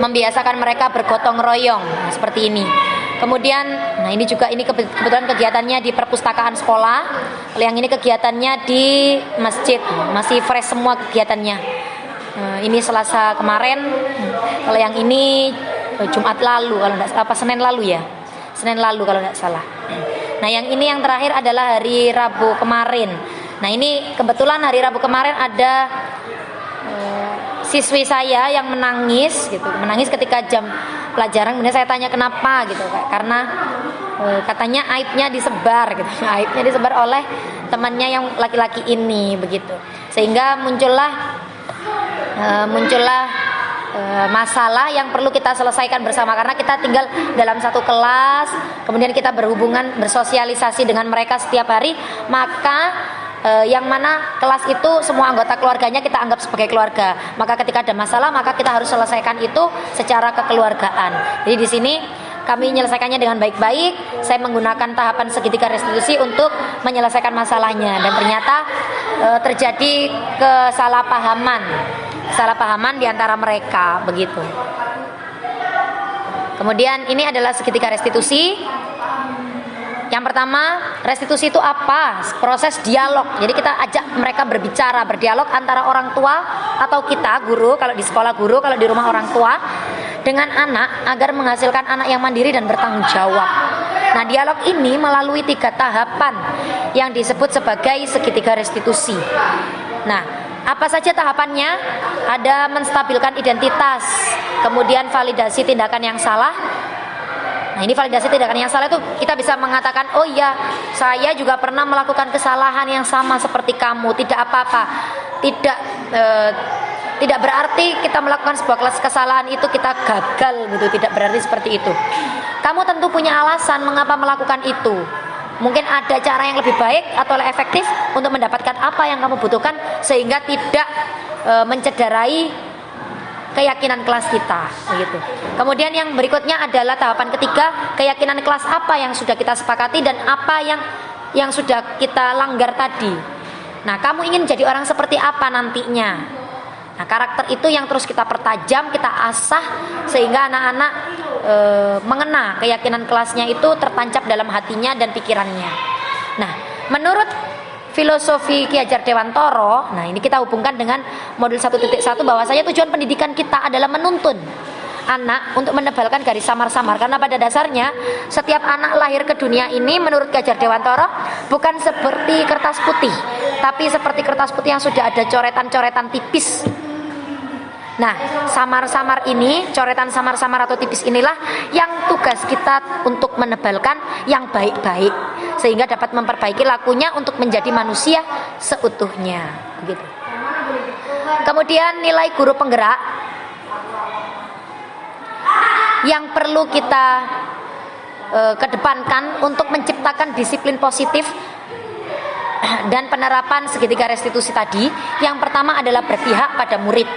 membiasakan mereka bergotong royong seperti ini. Kemudian, ini kebetulan kegiatannya di perpustakaan sekolah. Kalau yang ini kegiatannya di masjid, masih fresh semua kegiatannya. Ini Selasa kemarin. Kalau yang ini Jumat lalu, kalau nggak salah, Senin lalu kalau nggak salah. Nah, yang ini yang terakhir adalah hari Rabu kemarin. Nah, ini kebetulan hari Rabu kemarin ada siswi saya yang menangis ketika jam pelajaran. Kemudian saya tanya kenapa gitu, karena katanya aibnya disebar oleh temannya yang laki-laki ini begitu, sehingga muncullah masalah yang perlu kita selesaikan bersama, karena kita tinggal dalam satu kelas, kemudian kita bersosialisasi dengan mereka setiap hari, maka yang mana kelas itu semua anggota keluarganya kita anggap sebagai keluarga. Maka ketika ada masalah, maka kita harus selesaikan itu secara kekeluargaan. Jadi di sini kami menyelesaikannya dengan baik-baik. Saya menggunakan tahapan segitiga restitusi untuk menyelesaikan masalahnya, dan ternyata terjadi kesalahpahaman di antara mereka begitu. Kemudian ini adalah segitiga restitusi. Yang pertama, restitusi itu apa? Proses dialog. Jadi kita ajak mereka berbicara, berdialog antara orang tua atau kita guru, kalau di sekolah guru, kalau di rumah orang tua, dengan anak agar menghasilkan anak yang mandiri dan bertanggung jawab. Nah, dialog ini melalui 3 tahapan yang disebut sebagai segitiga restitusi. Nah, apa saja tahapannya? Ada menstabilkan identitas, kemudian validasi tindakan yang salah. Nah, ini validasi tindakan yang salah itu kita bisa mengatakan, oh iya, saya juga pernah melakukan kesalahan yang sama seperti kamu, tidak apa-apa. Tidak berarti kita melakukan sebuah kesalahan itu kita gagal gitu, tidak berarti seperti itu. Kamu tentu punya alasan mengapa melakukan itu. Mungkin ada cara yang lebih baik atau lebih efektif untuk mendapatkan apa yang kamu butuhkan sehingga tidak mencederai keyakinan kelas kita, begitu. Kemudian yang berikutnya adalah tahapan ketiga, keyakinan kelas apa yang sudah kita sepakati dan apa yang sudah kita langgar tadi. Nah, kamu ingin jadi orang seperti apa nantinya? Nah, karakter itu yang terus kita pertajam, kita asah sehingga anak-anak mengena keyakinan kelasnya itu tertancap dalam hatinya dan pikirannya. Nah, menurut filosofi Ki Hajar Dewantara, nah ini kita hubungkan dengan modul 1.1 bahwasanya tujuan pendidikan kita adalah menuntun anak untuk menebalkan garis samar-samar, karena pada dasarnya setiap anak lahir ke dunia ini menurut Ki Hajar Dewantara bukan seperti kertas putih, tapi seperti kertas putih yang sudah ada coretan-coretan tipis. Nah, samar-samar ini, coretan samar-samar atau tipis inilah yang tugas kita untuk menebalkan yang baik-baik sehingga dapat memperbaiki lakunya untuk menjadi manusia seutuhnya, begitu. Kemudian nilai guru penggerak yang perlu kita kedepankan untuk menciptakan disiplin positif dan penerapan segitiga restitusi tadi. Yang pertama adalah berpihak pada murid.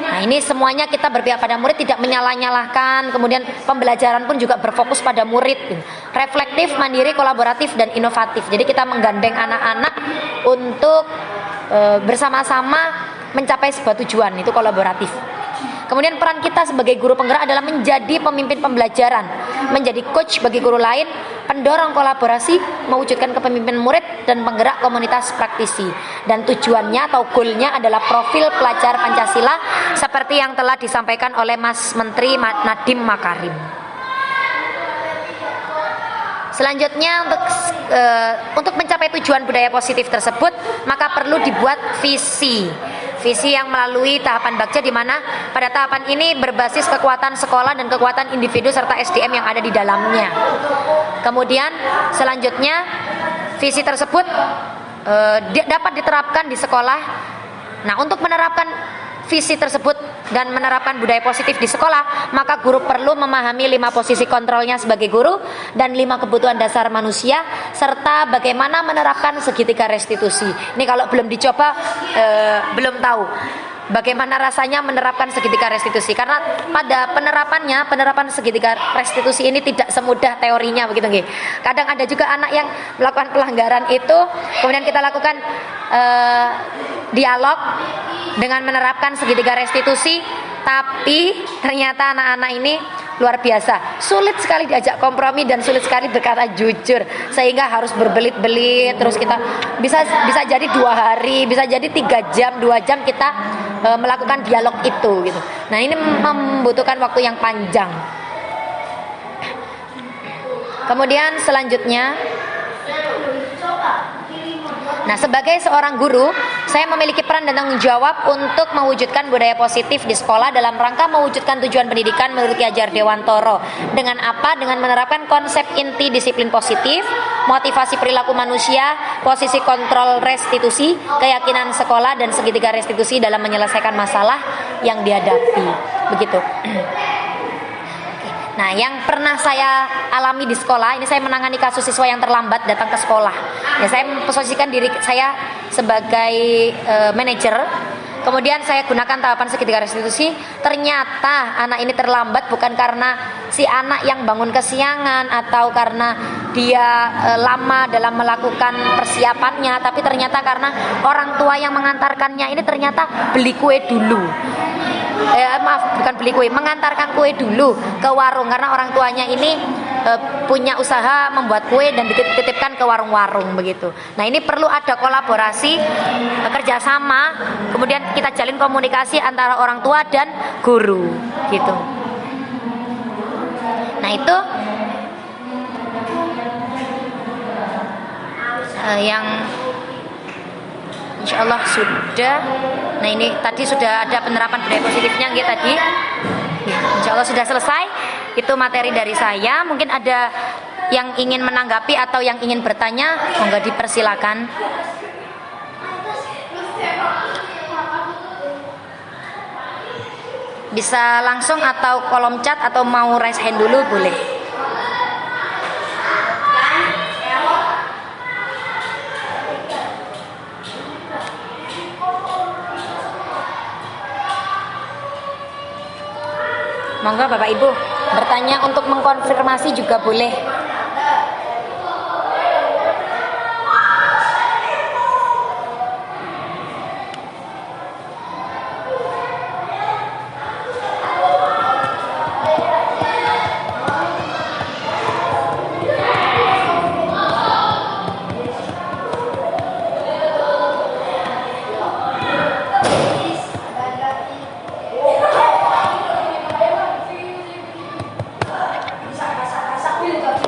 Nah, ini semuanya kita berpihak pada murid, tidak menyalah-nyalahkan. Kemudian pembelajaran pun juga berfokus pada murid, reflektif, mandiri, kolaboratif, dan inovatif. Jadi kita menggandeng anak-anak untuk bersama-sama mencapai sebuah tujuan, itu kolaboratif. Kemudian peran kita sebagai guru penggerak adalah menjadi pemimpin pembelajaran, menjadi coach bagi guru lain, pendorong kolaborasi, mewujudkan kepemimpinan murid dan penggerak komunitas praktisi. Dan tujuannya atau goalnya adalah profil pelajar Pancasila seperti yang telah disampaikan oleh Mas Menteri Nadiem Makarim. Selanjutnya untuk mencapai tujuan budaya positif tersebut maka perlu dibuat visi yang melalui tahapan Bagja, di mana pada tahapan ini berbasis kekuatan sekolah dan kekuatan individu serta SDM yang ada di dalamnya. Kemudian selanjutnya visi tersebut dapat diterapkan di sekolah. Nah, untuk menerapkan visi tersebut dan menerapkan budaya positif di sekolah, maka guru perlu memahami 5 posisi kontrolnya sebagai guru dan 5 kebutuhan dasar manusia serta bagaimana menerapkan segitiga restitusi. Ini kalau belum dicoba belum tahu bagaimana rasanya menerapkan segitiga restitusi, karena pada penerapan segitiga restitusi ini tidak semudah teorinya, begitu nggih. Kadang ada juga anak yang melakukan pelanggaran itu, kemudian kita lakukan dialog dengan menerapkan segitiga restitusi, tapi ternyata anak-anak ini luar biasa, sulit sekali diajak kompromi dan sulit sekali berkata jujur, sehingga harus berbelit-belit. Terus kita bisa jadi 2 hari, bisa jadi 3 jam, 2 jam kita melakukan dialog itu gitu. Nah, ini membutuhkan waktu yang panjang. Kemudian selanjutnya, nah, sebagai seorang guru, saya memiliki peran dan tanggung jawab untuk mewujudkan budaya positif di sekolah dalam rangka mewujudkan tujuan pendidikan menurut Ki Hajar Dewantara. Dengan apa? Dengan menerapkan konsep inti disiplin positif, motivasi perilaku manusia, posisi kontrol restitusi, keyakinan sekolah, dan segitiga restitusi dalam menyelesaikan masalah yang dihadapi. Begitu. Nah, yang pernah saya alami di sekolah, ini saya menangani kasus siswa yang terlambat datang ke sekolah. Ya, saya memposisikan diri saya sebagai manajer. Kemudian saya gunakan tahapan segitiga restitusi. Ternyata anak ini terlambat bukan karena si anak yang bangun kesiangan atau karena dia lama dalam melakukan persiapannya, tapi ternyata karena orang tua yang mengantarkannya ini ternyata beli kue dulu. Mengantarkan kue dulu ke warung, karena orang tuanya ini punya usaha membuat kue dan dititipkan ke warung-warung begitu. Nah, ini perlu ada kolaborasi, kerjasama, kemudian kita jalin komunikasi antara orang tua dan guru gitu. Nah, itu yang insya Allah sudah. Nah, ini tadi sudah ada penerapan budaya positifnya gitu tadi. Insya Allah sudah selesai. Itu materi dari saya. Mungkin ada yang ingin menanggapi atau yang ingin bertanya, monggo dipersilakan. Bisa langsung atau kolom chat atau mau raise hand dulu boleh. Monggo Bapak Ibu bertanya untuk mengkonfirmasi juga boleh.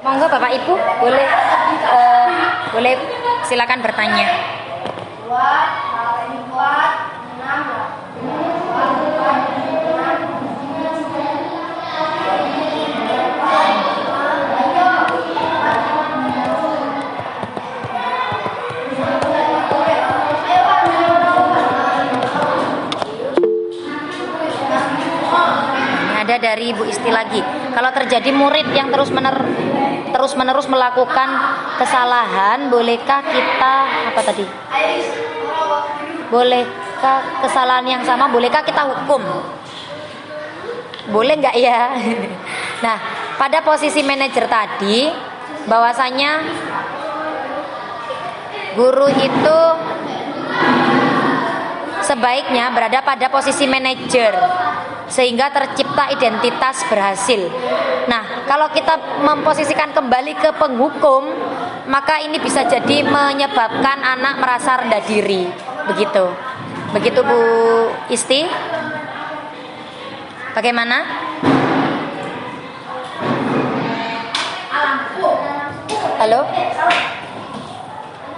Monggo Bapak Ibu boleh silakan bertanya. Ada dari Ibu Isti lagi. Kalau terjadi murid yang terus-menerus melakukan kesalahan, bolehkah kita bolehkah kesalahan yang sama, bolehkah kita hukum? Boleh nggak ya? Nah, pada posisi manajer tadi, bahwasanya guru itu sebaiknya berada pada posisi manajer sehingga tercipta identitas berhasil. Nah, kalau kita memposisikan kembali ke penghukum, maka ini bisa jadi menyebabkan anak merasa rendah diri. Begitu Bu Isti. Bagaimana? Halo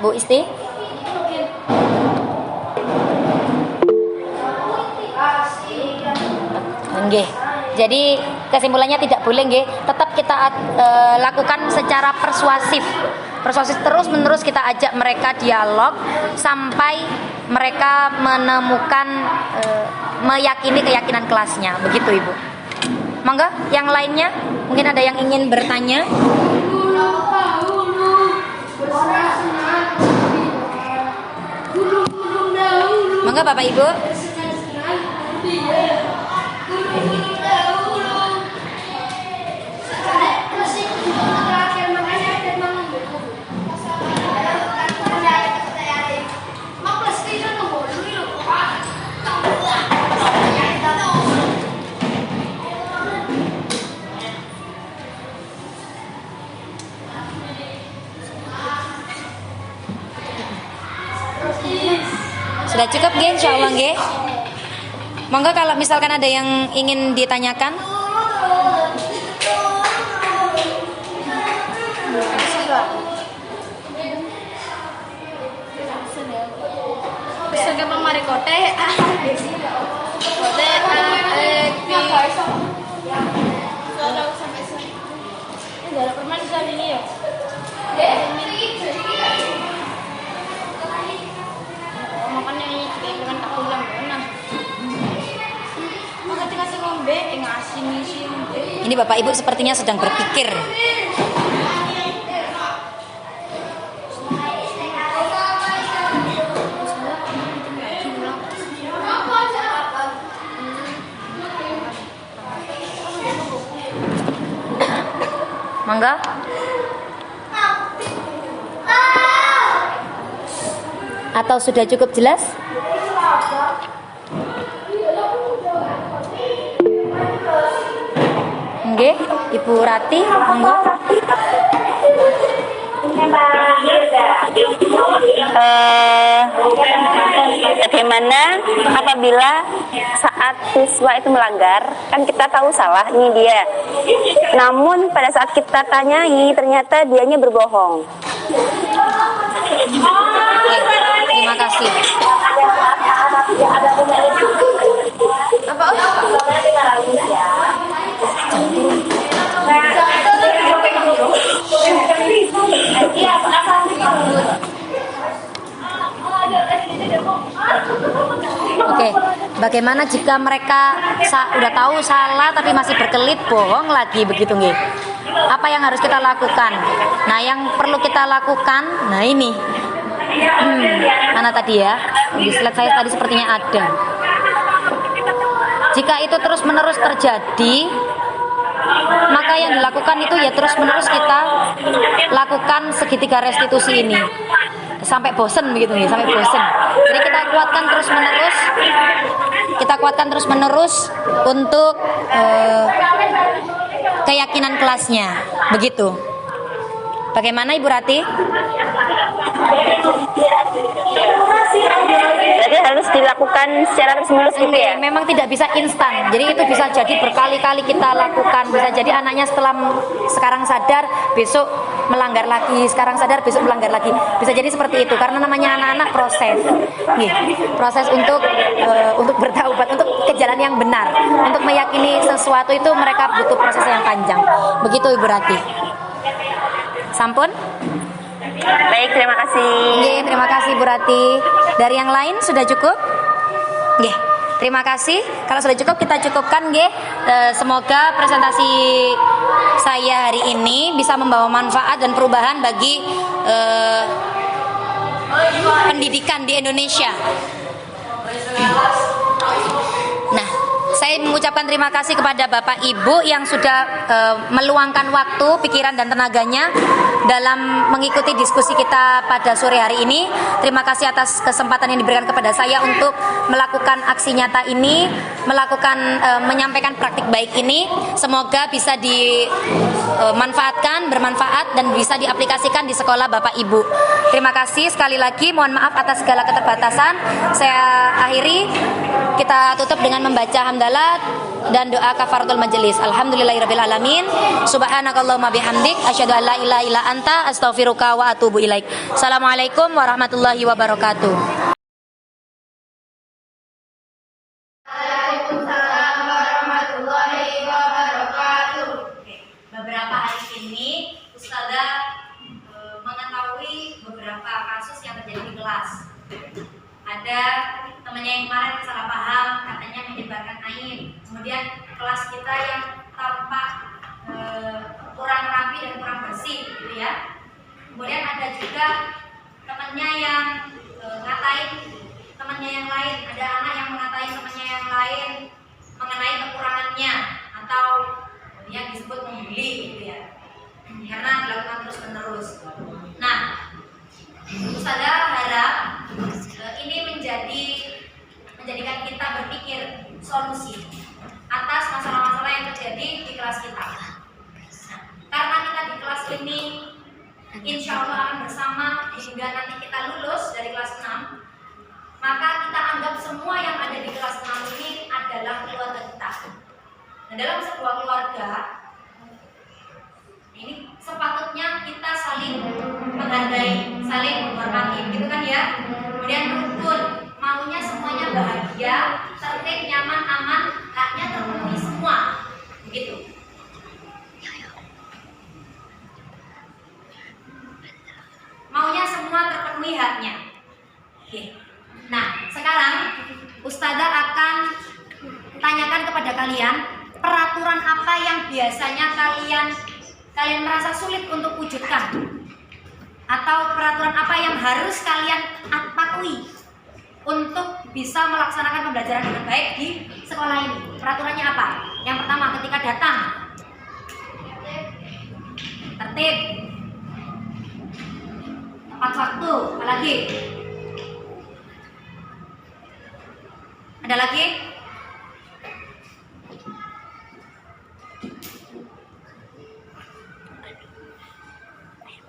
Bu Isti. Nggih. Jadi kesimpulannya tidak boleh nggih, tetap kita lakukan secara persuasif. Persuasif terus-menerus kita ajak mereka dialog sampai mereka menemukan meyakini keyakinan kelasnya. Begitu Ibu. Monggo yang lainnya, mungkin ada yang ingin bertanya. Monggo Bapak Ibu. Sudah cukup nggih, insyaallah nggih. Monggo kalau misalkan ada yang ingin ditanyakan. Bisa ke pamari kote. Ini Bapak Ibu sepertinya sedang berpikir. Mangga. Atau sudah cukup jelas? nggih, Ibu Rati, monggo. Bagaimana apabila saat siswa itu melanggar, kan kita tahu salah ini dia. Namun pada saat kita tanyai ternyata dianya berbohong. Terima kasih. Oke, bagaimana jika mereka udah tahu salah tapi masih berkelit bohong lagi begitu nggih? Apa yang harus kita lakukan? Nah, yang perlu kita lakukan, nah ini. Mana tadi ya? Di slide saya tadi sepertinya ada. Jika itu terus-menerus terjadi, maka yang dilakukan itu ya terus-menerus kita lakukan segitiga restitusi ini sampai bosen begitu nih, sampai bosen. Jadi kita kuatkan terus-menerus untuk keyakinan kelasnya, begitu. Bagaimana Ibu Rati? Jadi harus dilakukan secara terus-menerus gitu ya? Memang tidak bisa instan. Jadi itu bisa jadi berkali-kali kita lakukan. Bisa jadi anaknya sekarang sadar, besok melanggar lagi, sekarang sadar, besok melanggar lagi. Bisa jadi seperti itu. Karena namanya anak-anak proses. Nih, proses untuk bertaubat, untuk ke jalan yang benar. Untuk meyakini sesuatu itu mereka butuh proses yang panjang. Begitu Ibu Rati. Sampun? Baik, terima kasih. Oke, terima kasih Bu Rati. Dari yang lain sudah cukup? Oke, terima kasih. Kalau sudah cukup kita cukupkan nggih. Semoga presentasi saya hari ini bisa membawa manfaat dan perubahan bagi pendidikan di Indonesia. Nah, saya mengucapkan terima kasih kepada Bapak Ibu yang sudah meluangkan waktu, pikiran dan tenaganya dalam mengikuti diskusi kita pada sore hari ini. Terima kasih atas kesempatan yang diberikan kepada saya untuk melakukan aksi nyata ini, menyampaikan praktik baik ini. Semoga bisa dimanfaatkan, bermanfaat dan bisa diaplikasikan di sekolah Bapak Ibu. Terima kasih sekali lagi. Mohon maaf atas segala keterbatasan. Saya akhiri. Kita tutup dengan membaca hamdalah dan doa kafaratul majelis. Alhamdulillahirabbil alamin. Subhanakallahumma bihamdik asyhadu an la ilaha illa anta astaghfiruka wa atubu ilaik. Assalamualaikum warahmatullahi wabarakatuh. Waalaikumsalam warahmatullahi wabarakatuh. Beberapa hari ini Ustazah mengetahui beberapa kasus yang terjadi di kelas. Ada temannya yang kemarin salah paham, katanya menyebarkan aib. Kemudian kelas kita yang tampak kurang rapi dan kurang bersih, gitu ya. Kemudian ada juga temannya yang ngatain temannya yang lain. Ada anak yang mengatain temannya yang lain mengenai kekurangannya atau yang disebut membuli, gitu ya. Karena dilakukan terus menerus. Nah, Ustazah harap ini menjadikan kita berpikir solusi atas masalah-masalah yang terjadi di kelas kita. Nah, karena kita di kelas ini insya Allah akan bersama hingga nanti kita lulus dari kelas 6, maka kita anggap semua yang ada di kelas 6 ini adalah keluarga kita. Nah, dalam sebuah keluarga ini sepatutnya kita saling menghargai, saling menghormati, gitu kan ya. Kemudian rukun, maunya semuanya bahagia, tertib, nyaman, aman, haknya terpenuhi semua, begitu. Maunya semua terpenuhi haknya. Oke. Nah, sekarang Ustazah akan tanyakan kepada kalian peraturan apa yang biasanya kalian merasa sulit untuk wujudkan, atau peraturan apa yang harus kalian patuhi untuk bisa melaksanakan pembelajaran dengan baik di sekolah ini. Peraturannya apa? Yang pertama, ketika datang tertib, tepat waktu. Apalagi? Ada lagi?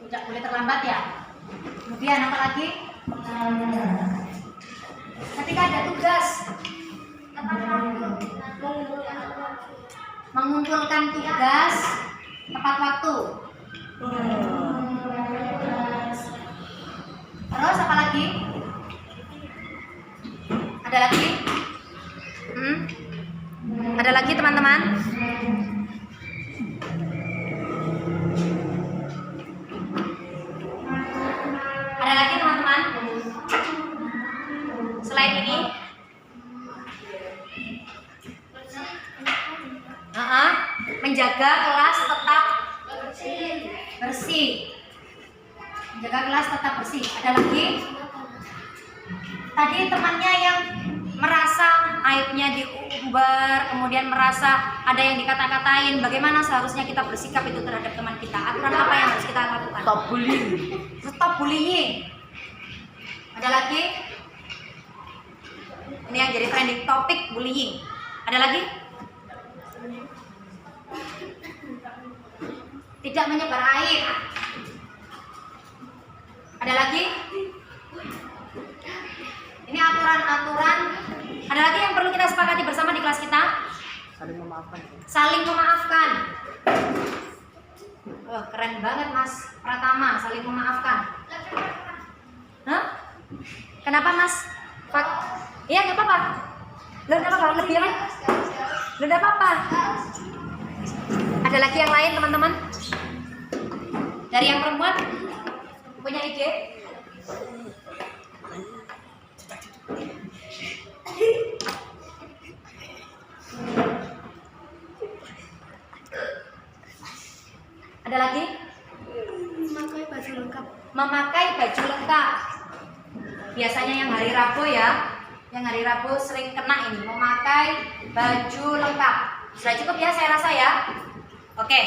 tidak boleh terlambat ya. Kemudian apa lagi? Ketika ada tugas, mengumpulkan tugas tepat waktu. Terus apa lagi? Ada lagi? Ada lagi teman-teman? Ada lagi teman-teman? Selain ini? Menjaga kelas tetap bersih. Menjaga kelas tetap bersih. Ada lagi? Tadi temannya yang merasa aibnya diumbar, kemudian merasa ada yang dikata-katain, bagaimana seharusnya kita bersikap itu terhadap teman kita? Aturan apa yang harus kita lakukan? Stop bullying. Stop bullying. Ada lagi? Ini yang jadi trending topik, bullying. Ada lagi? Tidak menyebar aib. Ada lagi? Ini aturan-aturan. Ada lagi yang perlu kita sepakati bersama di kelas kita? Saling memaafkan. Saling memaafkan. Oh, keren banget Mas Pratama, saling memaafkan. Hah? Kenapa Mas? Iya, nggak apa-apa. Nggak apa-apa, lebih kan? Nggak apa-apa. Ada lagi yang lain teman-teman? Dari yang perempuan? Punya ide? Ada lagi? Memakai baju lengkap. Memakai baju lengkap. Biasanya yang hari Rabu ya. Yang hari Rabu sering kena ini, memakai baju lengkap. Sudah cukup ya saya rasa ya. Oke,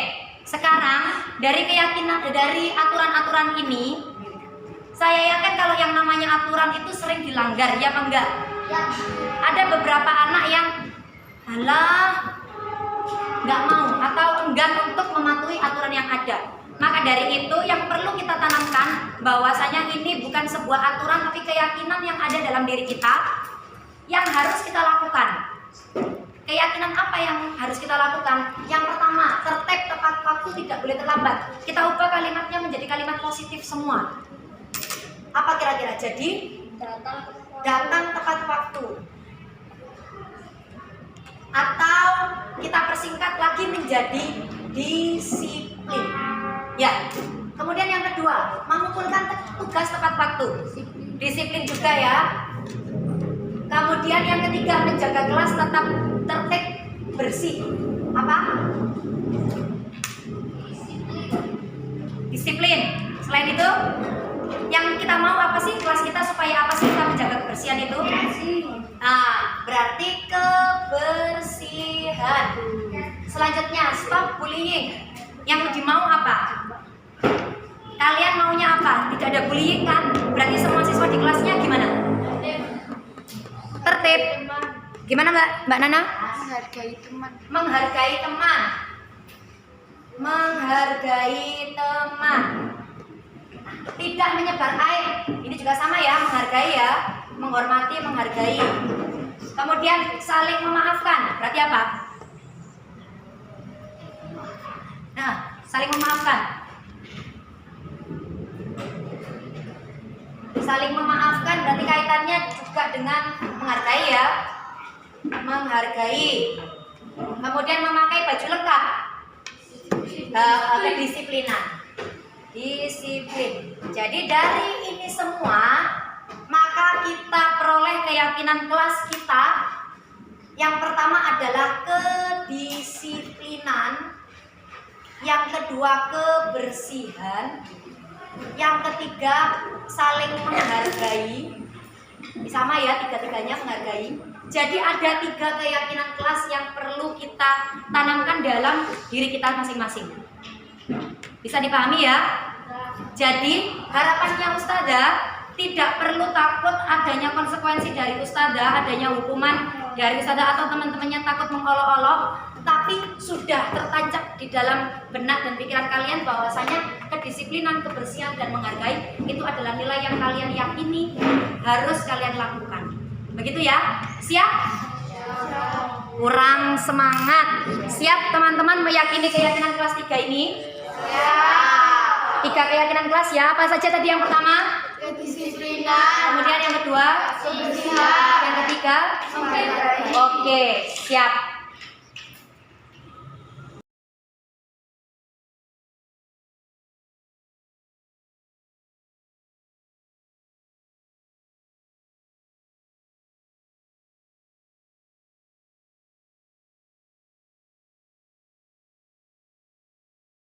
sekarang dari keyakinan, dari aturan-aturan ini, saya yakin kalau yang namanya aturan itu sering dilanggar, ya apa enggak? Ya. Ada beberapa anak yang halah nggak mau atau enggan untuk mematuhi aturan yang ada. Maka dari itu yang perlu kita tanamkan bahwasanya ini bukan sebuah aturan tapi keyakinan yang ada dalam diri kita yang harus kita lakukan. Keyakinan apa yang harus kita lakukan? Yang pertama, tertib tepat waktu, tidak boleh terlambat. Kita ubah kalimatnya menjadi kalimat positif semua. Apa kira-kira? Jadi datang tepat waktu. Atau kita persingkat lagi menjadi disiplin. Ya. Kemudian yang kedua, mengumpulkan tugas tepat waktu. Disiplin juga ya. Kemudian yang ketiga, menjaga kelas tetap tertib bersih. Apa? Disiplin. Selain itu, yang kita mau apa sih? Kelas kita supaya apa sih kita menjaga kebersihan itu? Nah, berarti kebersihan. Selanjutnya, stop bullying. Yang dimau apa? Kalian maunya apa? Tidak ada bullying kan? Berarti semua siswa di kelasnya gimana? Tertib. Gimana Mbak Nana? Menghargai teman. Menghargai teman. Menghargai teman. Tidak menyebar aib. Ini juga sama ya, menghargai ya. Menghormati, menghargai. Kemudian saling memaafkan. Berarti apa? Nah, saling memaafkan. Saling memaafkan berarti kaitannya juga dengan menghargai ya. Menghargai. Kemudian memakai baju lengkap. Kedisiplinan. Disiplin. Jadi dari ini semua maka kita peroleh keyakinan kelas kita. Yang pertama adalah kedisiplinan. Yang kedua kebersihan. Yang ketiga saling menghargai. Sama ya, tiga-tiganya menghargai. Jadi ada 3 keyakinan kelas yang perlu kita tanamkan dalam diri kita masing-masing. Bisa dipahami ya? Jadi harapannya Ustazah tidak perlu takut adanya konsekuensi dari Ustazah, adanya hukuman dari Ustazah atau teman-temannya takut mengolok-olok, tapi sudah tertancap di dalam benak dan pikiran kalian bahwasanya kedisiplinan, kebersihan, dan menghargai itu adalah nilai yang kalian yakini harus kalian lakukan. Begitu ya? Siap? Kurang semangat. Siap teman-teman meyakini keyakinan kelas 3 ini? Siap. 3 keyakinan kelas ya. Apa saja tadi yang pertama? Kedisiplinan. Kemudian yang kedua? Kebersihan. Yang ketiga? Menghargai. Oke, siap.